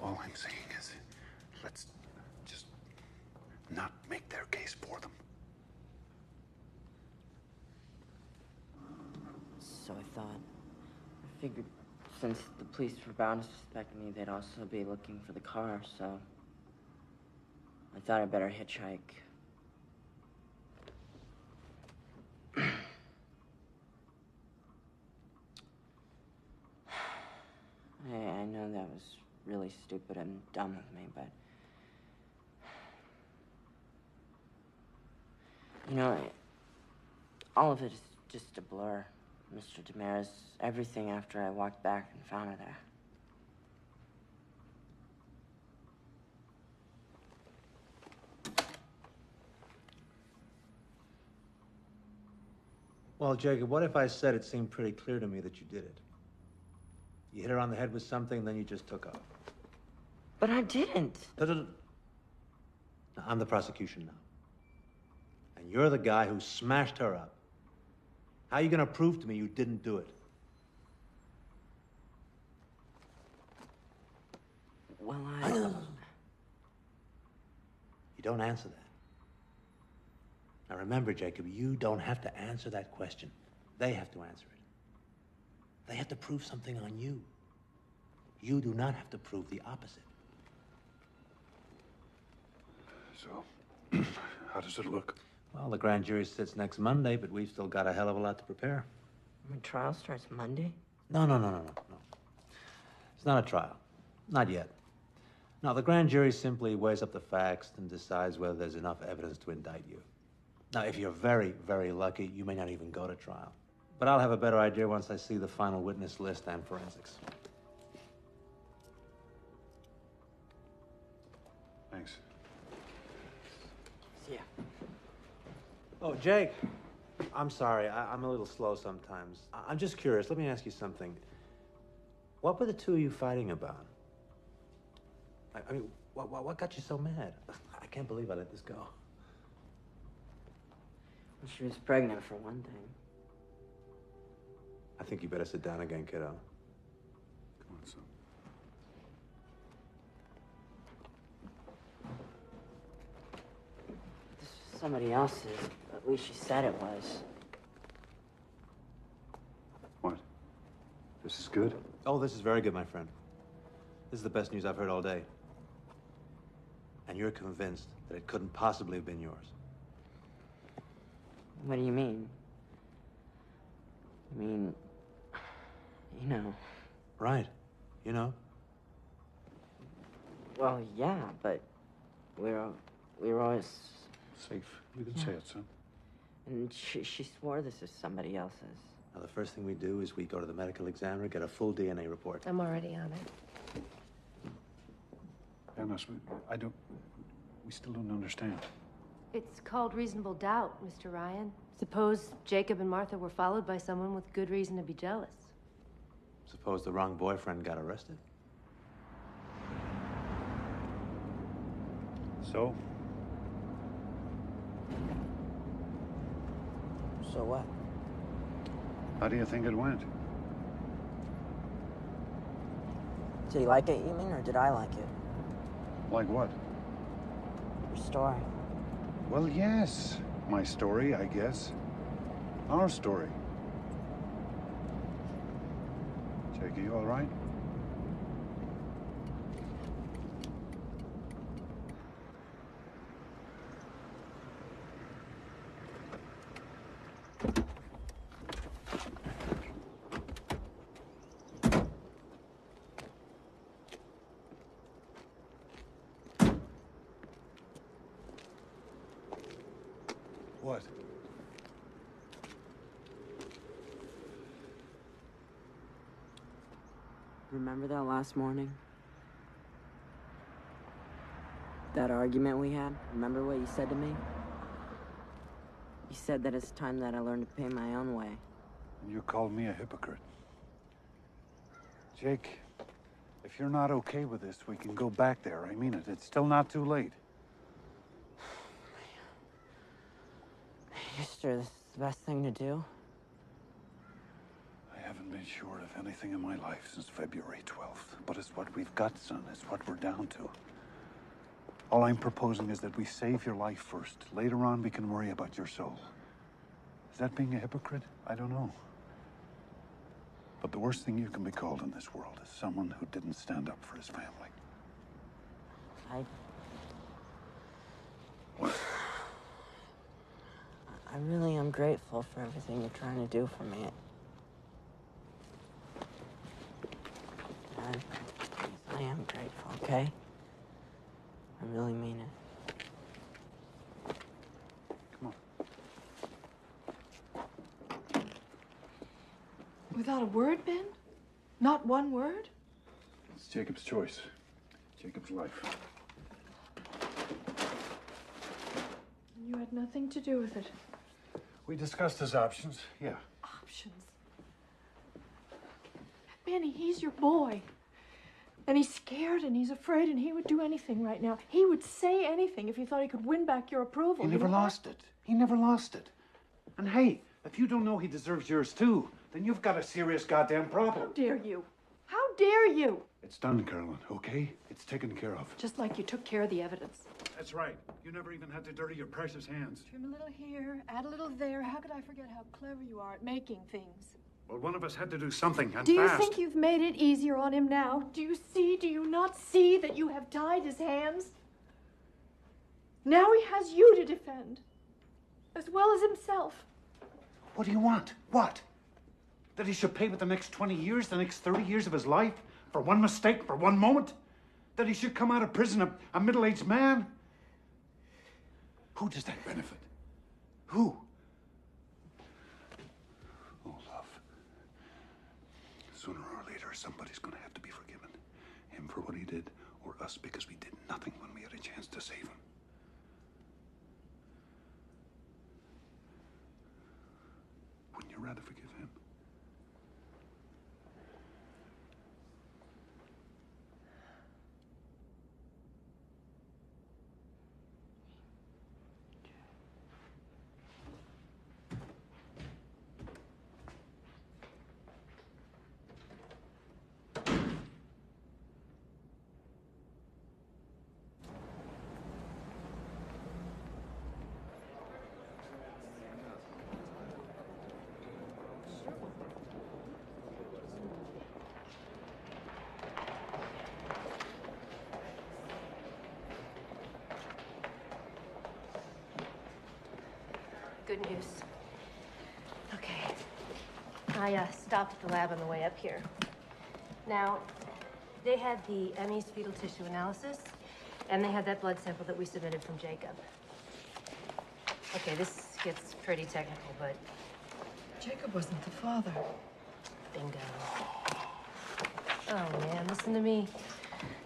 All I'm saying is, let's just not make their case for them. So I thought. I figured since the police were bound to suspect me, they'd also be looking for the car, so I thought I'd better hitchhike. I know that was really stupid and dumb of me, but... You know, all of it is just a blur, Mr. Damaris. Everything after I walked back and found her there. Well, Jacob, what if I said it seemed pretty clear to me that you did it? You hit her on the head with something, then you just took off. But I didn't. No. I'm the prosecution now. And you're the guy who smashed her up. How are you gonna prove to me you didn't do it? Well, You don't answer that. Now remember, Jacob, you don't have to answer that question. They have to answer it. They have to prove something on you. You do not have to prove the opposite. So, how does it look? Well, the grand jury sits next Monday, but we've still got a hell of a lot to prepare. The trial starts Monday? No. It's not a trial. Not yet. No, the grand jury simply weighs up the facts and decides whether there's enough evidence to indict you. Now, if you're very, very lucky, you may not even go to trial. But I'll have a better idea once I see the final witness list and forensics. Thanks. See ya. Oh, Jake. I'm sorry. I'm a little slow sometimes. I'm just curious. Let me ask you something. What were the two of you fighting about? I mean, what got you so mad? I can't believe I let this go. Well, she was pregnant, for one thing. I think you better sit down again, kiddo. Come on, son. This was somebody else's. At least she said it was. What? This is good? Oh, this is very good, my friend. This is the best news I've heard all day. And you're convinced that it couldn't possibly have been yours. What do you mean? I mean, you know. Right. You know. Well, yeah, but we were always... Safe. You can say it, son. And she swore this is somebody else's. Now, the first thing we do is we go to the medical examiner, get a full DNA report. I'm already on it. Panos, we still don't understand. It's called reasonable doubt, Mr. Ryan. Suppose Jacob and Martha were followed by someone with good reason to be jealous. Suppose the wrong boyfriend got arrested. So? So what? How do you think it went? Did he like it, you mean, or did I like it? Like what? Your story. Well, yes. My story, I guess. Our story. Jake, are you all right? What? Remember that last morning? That argument we had? Remember what you said to me? You said that it's time that I learned to pay my own way. You called me a hypocrite. Jake, if you're not okay with this, we can go back there. I mean it. It's still not too late. You sure this is the best thing to do? I haven't been sure of anything in my life since February 12th. But it's what we've got, son. It's what we're down to. All I'm proposing is that we save your life first. Later on, we can worry about your soul. Is that being a hypocrite? I don't know. But the worst thing you can be called in this world is someone who didn't stand up for his family. What? I really am grateful for everything you're trying to do for me. I am grateful, okay? I really mean it. Come on. Without a word, Ben? Not one word? It's Jacob's choice. Jacob's life. You had nothing to do with it. We discussed his options, yeah. Options? Benny, he's your boy. And he's scared and he's afraid and he would do anything right now. He would say anything if he thought he could win back your approval. He never lost it. He never lost it. And hey, if you don't know he deserves yours too, then you've got a serious goddamn problem. How dare you? How dare you? It's done, Carolyn, okay? It's taken care of. Just like you took care of the evidence. That's right. You never even had to dirty your precious hands. Trim a little here, add a little there. How could I forget how clever you are at making things? Well, one of us had to do something, and Do you fast. think you've made it easier on him now? Do you not see that you have tied his hands? Now he has you to defend, as well as himself. What do you want? What? That he should pay with the next 20 years, the next 30 years of his life? For one mistake, for one moment? That he should come out of prison a middle-aged man? Who does that benefit? Who? Oh, love. Sooner or later, somebody's gonna have to be forgiven. Him for what he did, or us because we did nothing when we had a chance to save him. Wouldn't you rather forgive him? Good news. Okay. I stopped at the lab on the way up here. Now, they had the Emmy's fetal tissue analysis, and they had that blood sample that we submitted from Jacob. Okay, this gets pretty technical, but... Jacob wasn't the father. Bingo. Oh, man, listen to me.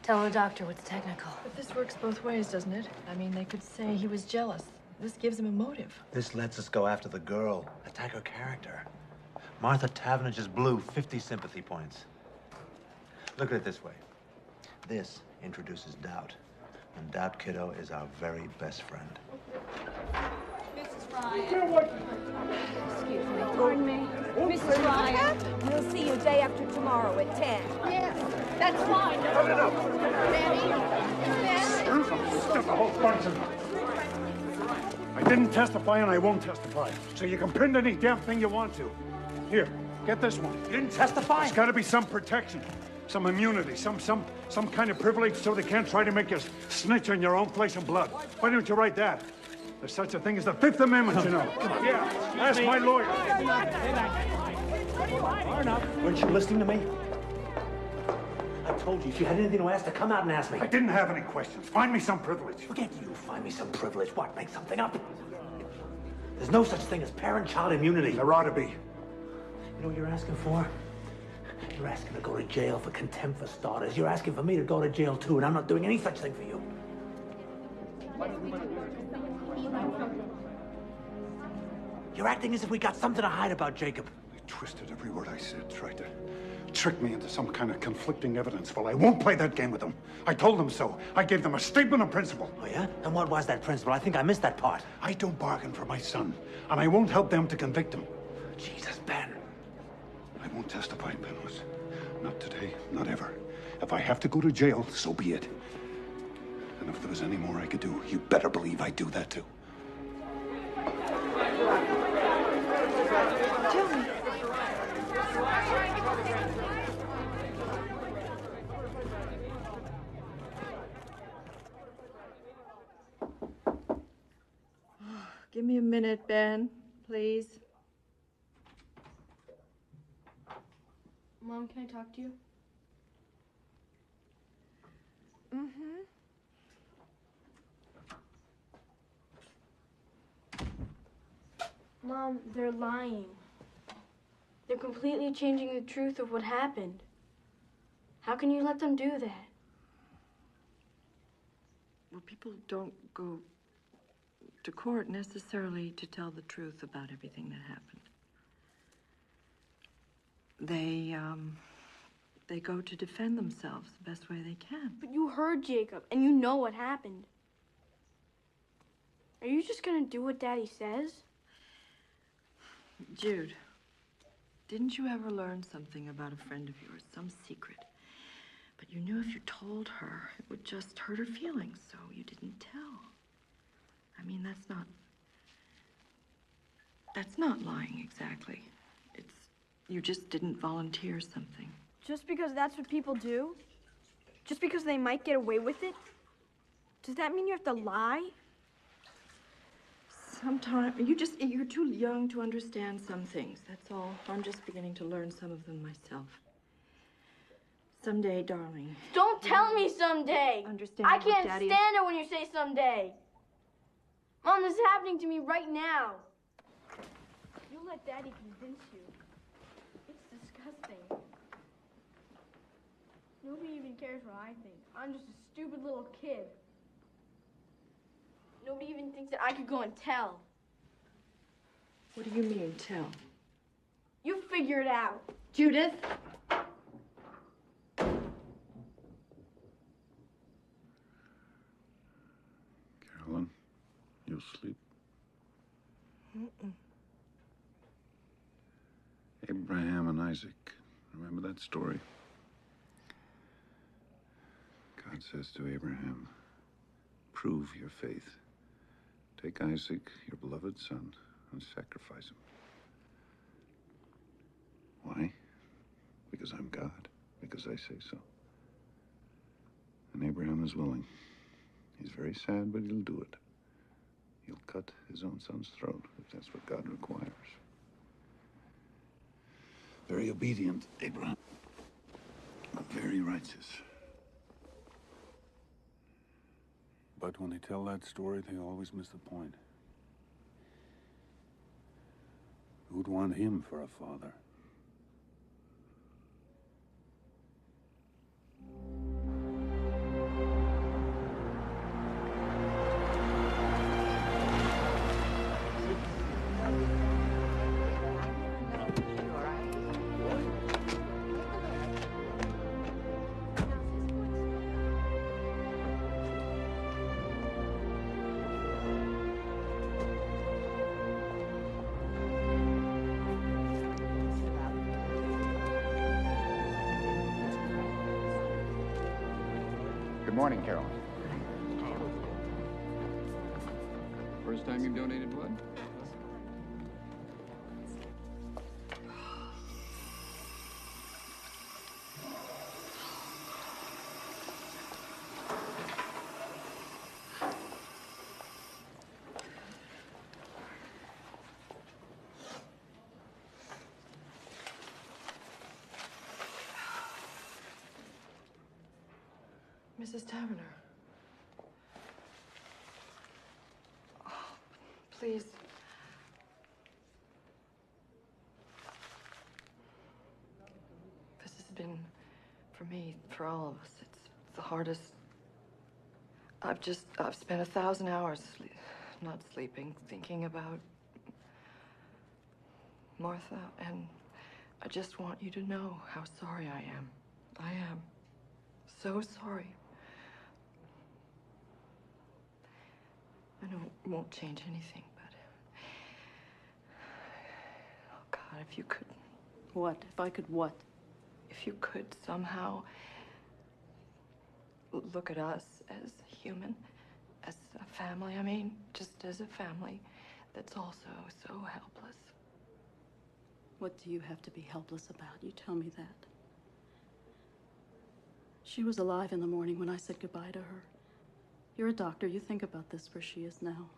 Tell the doctor what's technical. But this works both ways, doesn't it? I mean, they could say he was jealous. This gives him a motive. This lets us go after the girl, attack her character. Martha Tavener just blew 50 sympathy points. Look at it this way. This introduces doubt. And doubt, kiddo, is our very best friend. Mrs. Ryan. Excuse me. Pardon me. Mrs. Ryan. We'll see you day after tomorrow at 10. Yes, that's fine. Cut it up. Benny. Stop the whole bunch of them. I didn't testify and I won't testify. So you can print any damn thing you want to. Here, get this one. You didn't testify? There's got to be some protection, some immunity, some kind of privilege so they can't try to make you snitch on your own flesh and blood. Why don't you write that? There's such a thing as the Fifth Amendment, you know. Yeah, ask my lawyer. Weren't you listening to me? I told you, if you had anything to ask, to come out and ask me. I didn't have any questions. Find me some privilege. Forget you. Find me some privilege. What? Make something up? There's no such thing as parent-child immunity. There ought to be. You know what you're asking for? You're asking to go to jail for contempt for starters. You're asking for me to go to jail too, and I'm not doing any such thing for you. You're acting as if we got something to hide about Jacob. You twisted every word I said, tried to trick me into some kind of conflicting evidence. Well, I won't play that game with them. I told them so. I gave them a statement of principle. Oh, yeah? And what was that principle? I think I missed that part. I don't bargain for my son, and I won't help them to convict him. Jesus, Ben. I won't testify, Penrose. Not today, not ever. If I have to go to jail, so be it. And if there was any more I could do, you better believe I'd do that too. Give me a minute, Ben, please. Mom, can I talk to you? Mm-hmm. Mom, they're lying. They're completely changing the truth of what happened. How can you let them do that? Well, people don't go to court necessarily to tell the truth about everything that happened. They go to defend themselves the best way they can. But you heard Jacob, and you know what happened. Are you just gonna do what Daddy says? Jude, didn't you ever learn something about a friend of yours, some secret? But you knew if you told her, it would just hurt her feelings, so you didn't tell. I mean, that's not lying exactly. It's, you just didn't volunteer something. Just because that's what people do? Just because they might get away with it? Does that mean you have to lie? Sometimes, you're too young to understand some things, that's all. I'm just beginning to learn some of them myself. Someday, darling. Don't tell me someday! Understand I what can't Daddy stand it when you say someday! Mom, this is happening to me right now. You let Daddy convince you. It's disgusting. Nobody even cares what I think. I'm just a stupid little kid. Nobody even thinks that I could go and tell. What do you mean, tell? You figure it out. Judith? Carolyn, you'll sleep. Mm-mm. Abraham and Isaac. Remember that story? God says to Abraham, prove your faith. Take Isaac, your beloved son, and sacrifice him. Why? Because I'm God. Because I say so. And Abraham is willing. He's very sad, but he'll do it. He'll cut his own son's throat, if that's what God requires. Very obedient, Abraham. Very righteous. But when they tell that story, they always miss the point. Who'd want him for a father? Good morning, Carolyn. First time you've donated blood? Mrs. Taverner. Oh, please. This is for all of us. It's the hardest. I've spent 1,000 hours not sleeping, thinking about Martha, and I just want you to know how sorry I am. I am so sorry. I know it won't change anything, but... Oh, God, if you could... What? If I could what? If you could somehow look at us as human, as a family, I mean, just as a family that's also so helpless. What do you have to be helpless about? You tell me that. She was alive in the morning when I said goodbye to her. You're a doctor. You think about this where she is now.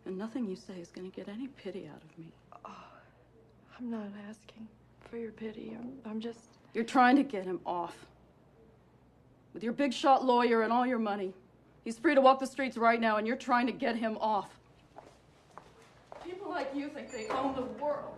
And nothing you say is going to get any pity out of me. Oh, I'm not asking for your pity. I'm just... You're trying to get him off. With your big shot lawyer and all your money. He's free to walk the streets right now, and you're trying to get him off. People like you think they own the world.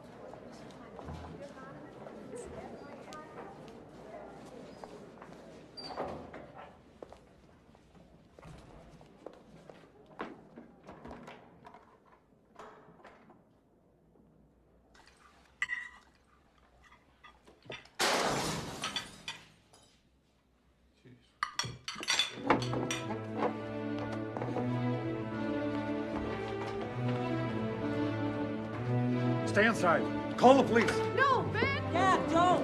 Stay inside. Call the police. No, Ben! Yeah, don't!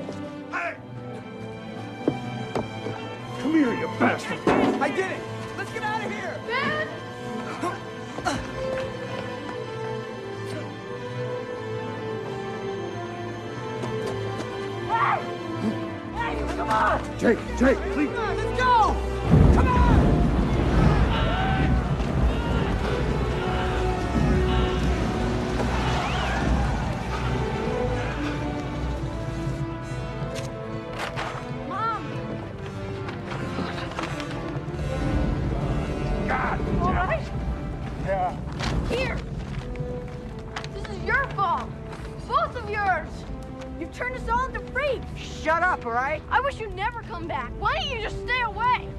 Come here, you bastard. I did it! Let's get out of here! Ben! Hey, come on! Jake, please. Come on, let's go! Come on! All right? Yeah. Here! This is your fault! Both of yours! You've turned us all into freaks! Shut up, all right? I wish you'd never come back. Why don't you just stay away?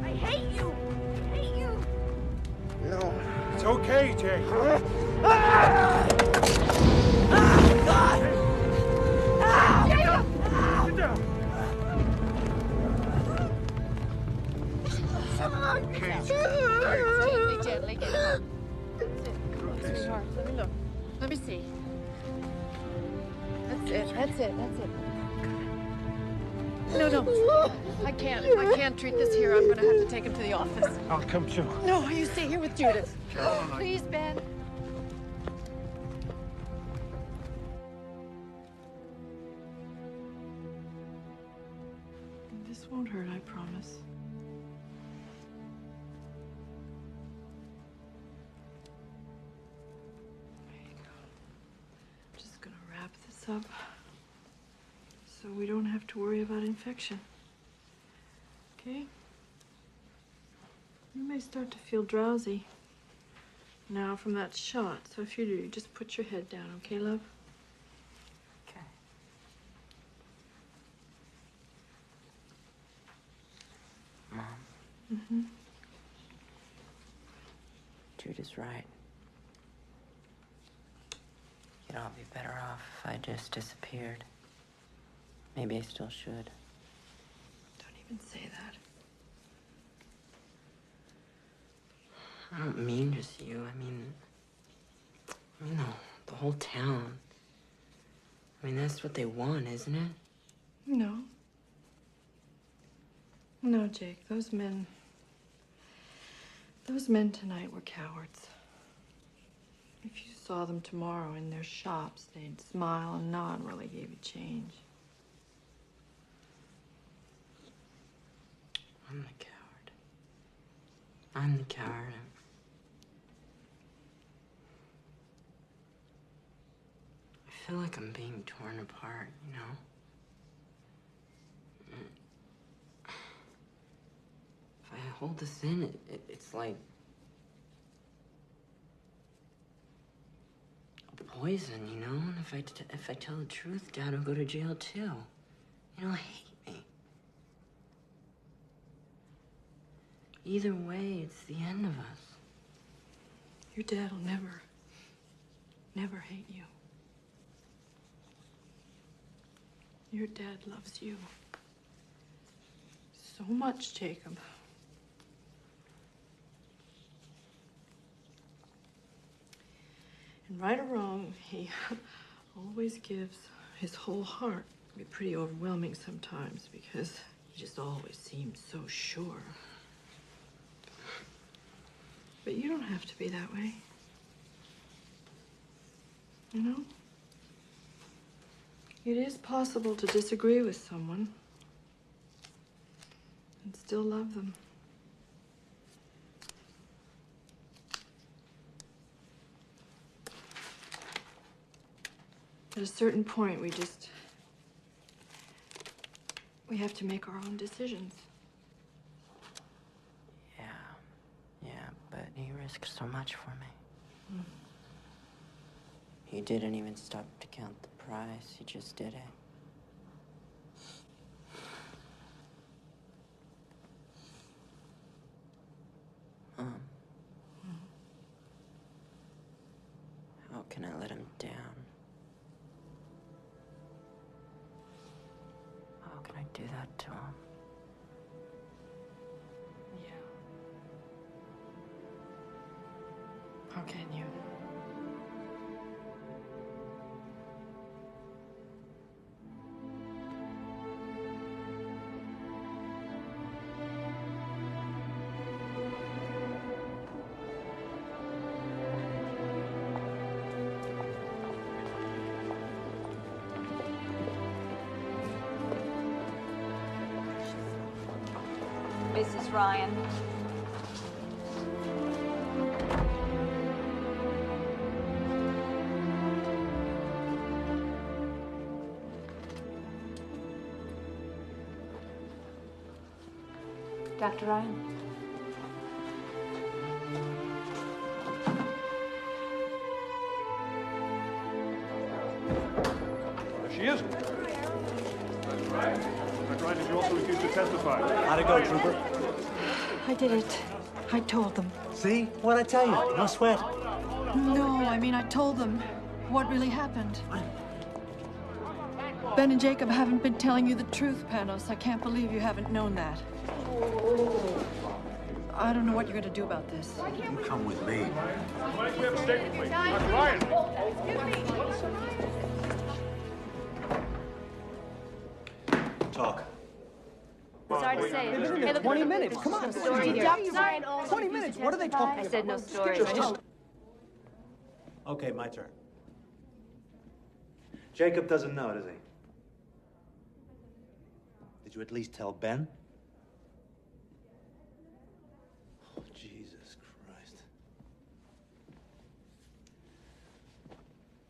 I hate you! I hate you! No. It's okay, Jake. God! Jacob! Sit down. Gently, get him up. That's it. Sweetheart, let me look. Let me see. That's it. No. I can't treat this here. I'm gonna have to take him to the office. I'll come too. No, you stay here with Judith. Caroline, Please, Ben. This won't hurt, I promise. There you go. I'm just gonna wrap this up so we don't have to worry about infection. Okay? You may start to feel drowsy now from that shot, so if you do, just put your head down, okay, love? Okay. Mom. Mm-hmm. Jude is right. You'd all be better off if I just disappeared. Maybe I still should. Don't even say that. I don't mean just you. I mean the whole town. I mean, that's what they want, isn't it? No. No, Jake, those men tonight were cowards. If you saw them tomorrow in their shops, they'd smile and nod and really give you change. I'm the coward. I'm the coward. I feel like I'm being torn apart, you know? If I hold this in, it's like a poison, you know? And if I tell the truth, Dad will go to jail too. You know, Either way, it's the end of us. Your dad will never hate you. Your dad loves you so much, Jacob. And right or wrong, he always gives his whole heart. It can be pretty overwhelming sometimes because he just always seems so sure. But you don't have to be that way. You know? It is possible to disagree with someone and still love them. At a certain point, we have to make our own decisions. Yeah, but he risked so much for me. He didn't even stop to count the price. He just did it. How can I let him down? How can I do that to him? How can you? Mrs. Ryan. Dr. Ryan. There she is. That's right. Dr. Ryan, did you also refuse to testify? How'd it go, Trooper? I did it. I told them. See? What'd I tell you? No sweat. No, I mean, I told them what really happened. Ben and Jacob haven't been telling you the truth, Panos. I can't believe you haven't known that. I don't know what you're going to do about this. You come with me. Why don't we have a statement, please? Dr. Ryan! Talk. Sorry to say. Hey, look, 20 minutes. Come on. Story here. Dr. Ryan also 20 refused minutes. to What are they testify. talking I said no about? story. Okay, my turn. Jacob doesn't know, does he? Did you at least tell Ben? Oh, Jesus Christ.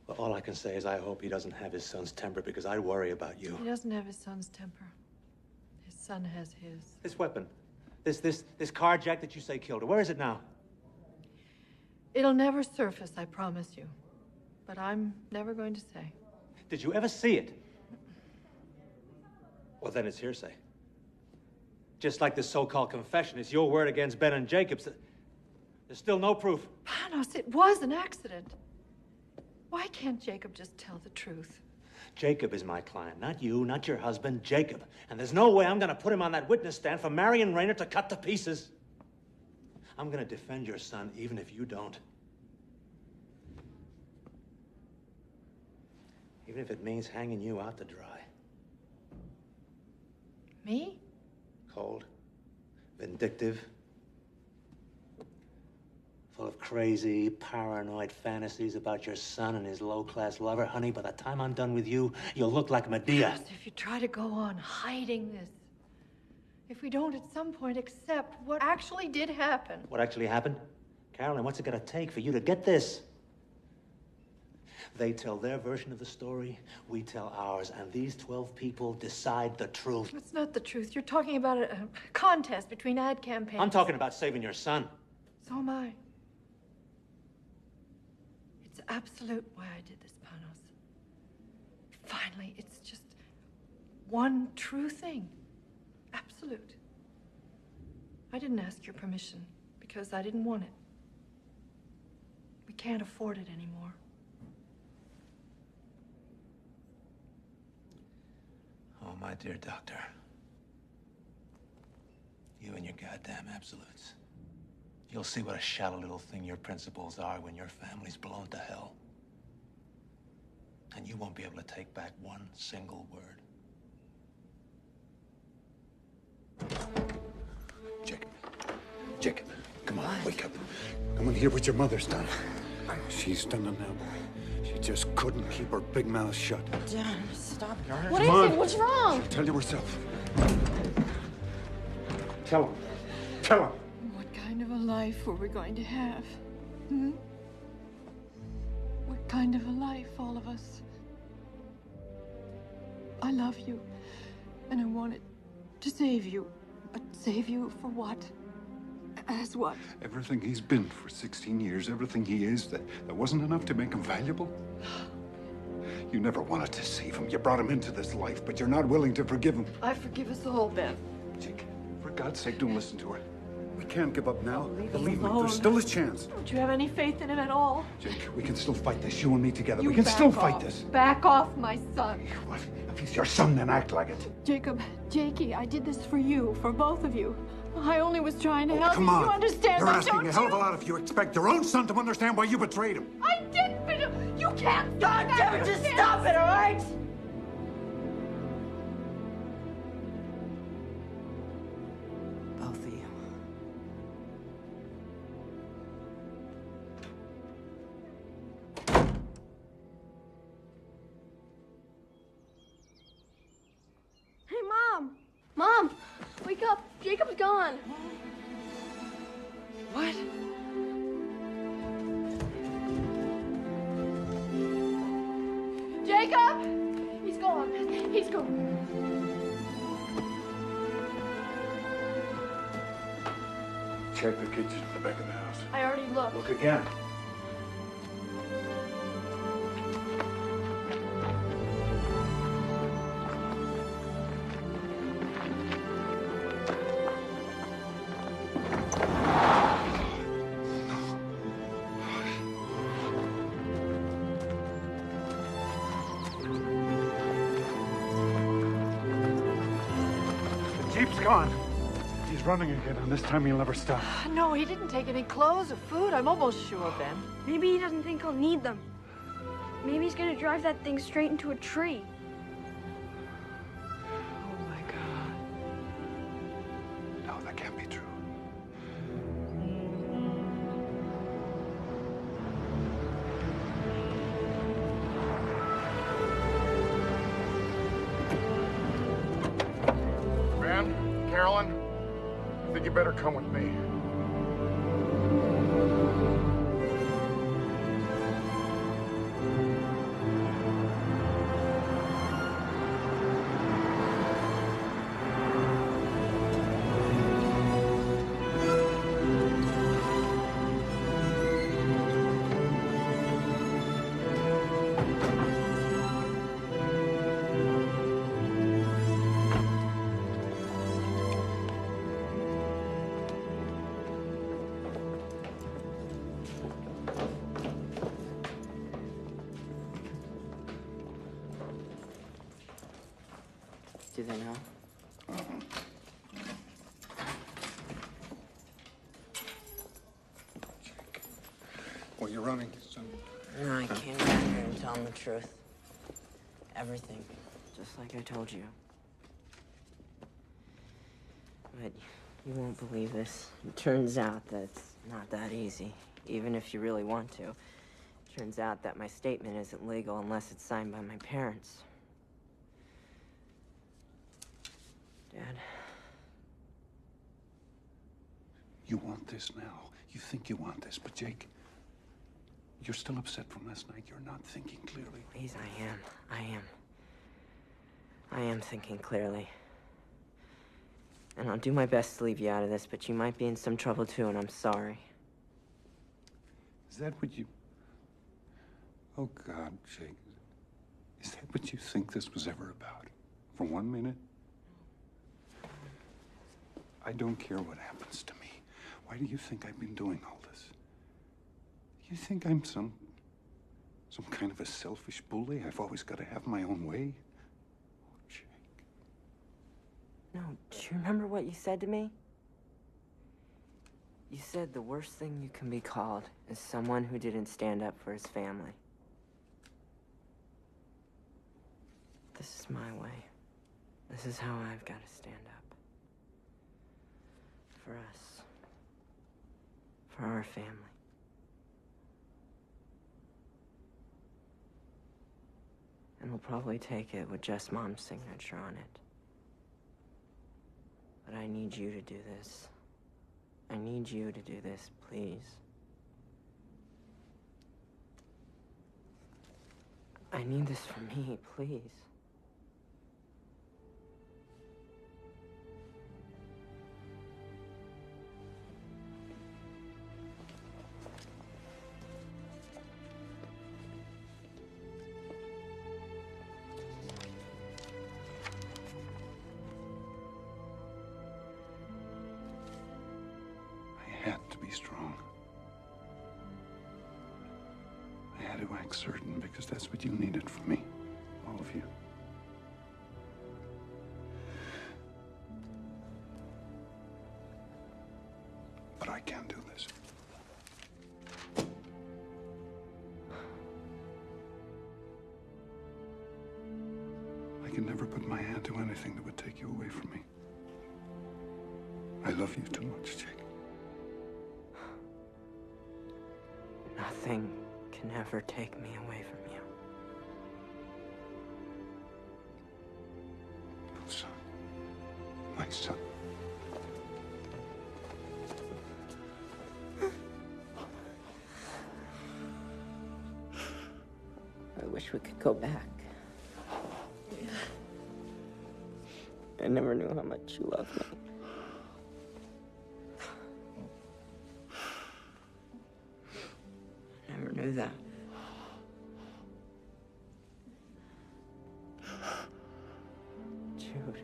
Well, all I can say is I hope he doesn't have his son's temper because I worry about you. He doesn't have his son's temper. His son has his. This weapon, this carjack that you say killed her, where is it now? It'll never surface, I promise you. But I'm never going to say. Did you ever see it? Well, then it's hearsay. Just like this so-called confession, it's your word against Ben and Jacob's. There's still no proof. Panos, it was an accident. Why can't Jacob just tell the truth? Jacob is my client, not you, not your husband, Jacob. And there's no way I'm gonna put him on that witness stand for Marion Rayner to cut to pieces. I'm gonna defend your son even if you don't. Even if it means hanging you out to dry. Me? Cold, vindictive, full of crazy, paranoid fantasies about your son and his low-class lover. Honey, by the time I'm done with you, you'll look like Medea. Yes, if you try to go on hiding this, if we don't at some point accept what actually did happen. What actually happened? Carolyn, what's it gonna take for you to get this? They tell their version of the story, we tell ours, and these 12 people decide the truth. That's not the truth. You're talking about a contest between ad campaigns. I'm talking about saving your son. So am I. It's absolute why I did this, Panos. Finally, it's just one true thing. Absolute. I didn't ask your permission because I didn't want it. We can't afford it anymore. Oh, my dear doctor. You and your goddamn absolutes. You'll see what a shallow little thing your principles are when your family's blown to hell. And you won't be able to take back one single word. Jacob, come on, wake up. Come on, hear what your mother's done. She's done it now, boy. She just couldn't keep her big mouth shut. Dad, stop it, all right? What is it? What's wrong? Tell you herself. Tell him. Tell him. What kind of a life were we going to have? Hmm? What kind of a life, all of us? I love you, and I wanted to save you. But save you for what? As what? Everything he's been for 16 years, everything he is, that wasn't enough to make him valuable? You never wanted to save him. You brought him into this life, but you're not willing to forgive him. I forgive us all, Ben. Jake, for God's sake, don't listen to her. We can't give up now. Believe me, alone. there's still a chance. Don't you have any faith in him at all? Jake, we can still fight this, you and me together. You We can back still off. fight this. Back off, my son. What? If he's your son, then act like it. Jacob, Jakey, I did this for you, for both of you. I only was trying to help Come you. on. You understand You're that, asking don't a hell of a you? lot if you expect your own son to understand why you betrayed him. I didn't, but you can't. God damn it, just stop it, all right? Both of you. Hey, Mom! Mom! Wake up! Jacob's gone! What? Jacob! He's gone. He's gone. Check the kitchen in the back of the house. I already looked. Look again. The Jeep's gone. He's running again, and this time he'll never stop. No, he didn't take any clothes or food. I'm almost sure, Ben. Maybe he doesn't think he'll need them. Maybe he's gonna drive that thing straight into a tree. Oh, my God. No, that can't be true. Ben, Carolyn, I think you better come with me. Do they know? Well, you're running, son. No, I came back here and tell them the truth. Everything. Just like I told you. But you won't believe this. It turns out that it's not that easy, even if you really want to. It turns out that my statement isn't legal unless it's signed by my parents. Dad. You want this now. You think you want this, but Jake, you're still upset from last night. You're not thinking clearly. Please, I am thinking clearly. And I'll do my best to leave you out of this, but you might be in some trouble too, and I'm sorry. Is that what you... Oh, God, Jake. Is that what you think this was ever about? For 1 minute? I don't care what happens to me. Why do you think I've been doing all this? You think I'm some kind of a selfish bully? I've always got to have my own way? No, do you remember what you said to me? You said the worst thing you can be called is someone who didn't stand up for his family. This is my way. This is how I've got to stand up. For us. For our family. And we'll probably take it with just Mom's signature on it. But I need you to do this. I need you to do this, please. I need this for me, please. I had to be strong. I had to act certain because that's what you needed from me. All of you. But I can't do this. I can never put my hand to anything that would take you away from me. I love you too much, Jake. Nothing can ever take me away from you. Son. My son. I wish we could go back. I never knew how much you loved me. I never knew that. Jude.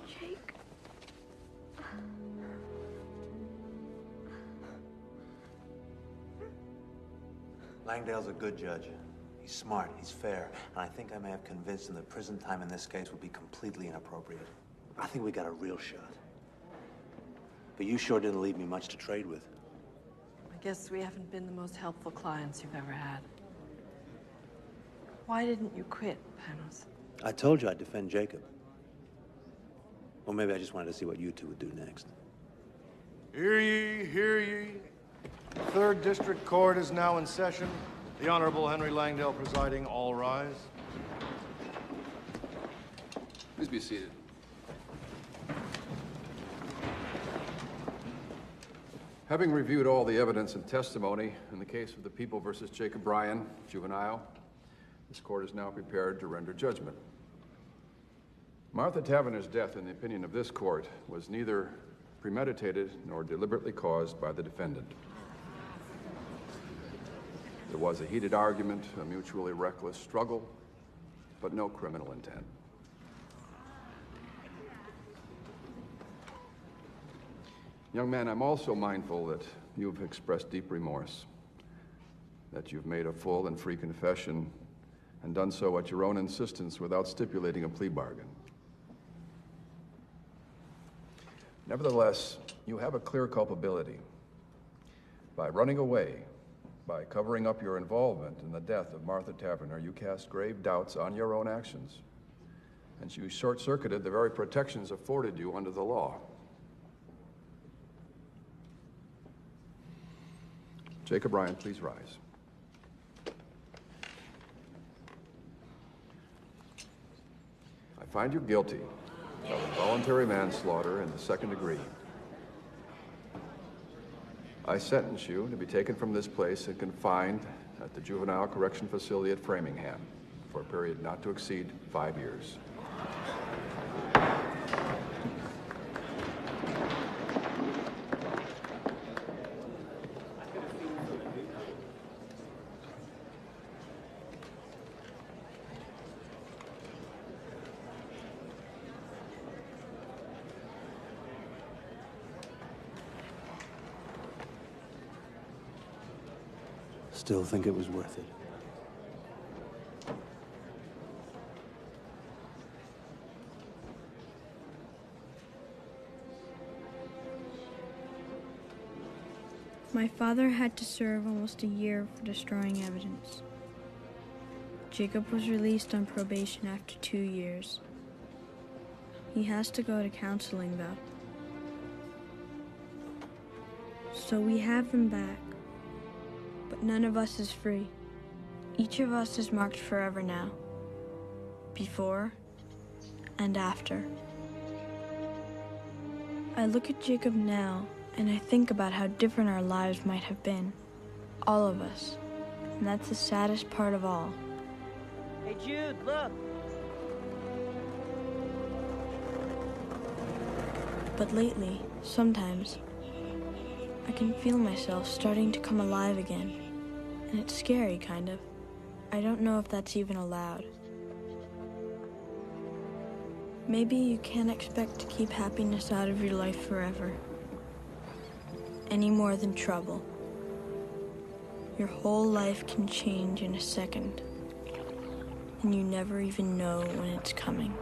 Jake. Langdale's a good judge. He's smart, he's fair, and I think I may have convinced him that prison time in this case would be completely inappropriate. I think we got a real shot. But you sure didn't leave me much to trade with. I guess we haven't been the most helpful clients you've ever had. Why didn't you quit, Panos? I told you I'd defend Jacob. Or maybe I just wanted to see what you two would do next. Hear ye, hear ye. The Third District Court is now in session. The Honorable Henry Langdale presiding. All rise. Please be seated. Having reviewed all the evidence and testimony in the case of the People versus Jacob Bryan, juvenile, this court is now prepared to render judgment. Martha Taverner's death, in the opinion of this court, was neither premeditated nor deliberately caused by the defendant. There was a heated argument, a mutually reckless struggle, but no criminal intent. Young man, I'm also mindful that you've expressed deep remorse, that you've made a full and free confession and done so at your own insistence without stipulating a plea bargain. Nevertheless, you have a clear culpability. By running away, by covering up your involvement in the death of Martha Taverner, you cast grave doubts on your own actions, and you short-circuited the very protections afforded you under the law. Jacob Bryan, please rise. I find you guilty of involuntary manslaughter in the second degree. I sentence you to be taken from this place and confined at the Juvenile Correction Facility at Framingham for a period not to exceed 5 years. still think it was worth it. My father had to serve almost a year for destroying evidence. Jacob was released on probation after 2 years. He has to go to counseling, though. So we have him back, but none of us is free. Each of us is marked forever now, before and after. I look at Jacob now, and I think about how different our lives might have been. All of us. And that's the saddest part of all. Hey, Jude, look! But lately, sometimes, I can feel myself starting to come alive again. And it's scary, kind of. I don't know if that's even allowed. Maybe you can't expect to keep happiness out of your life forever. Any more than trouble. Your whole life can change in a second, and you never even know when it's coming.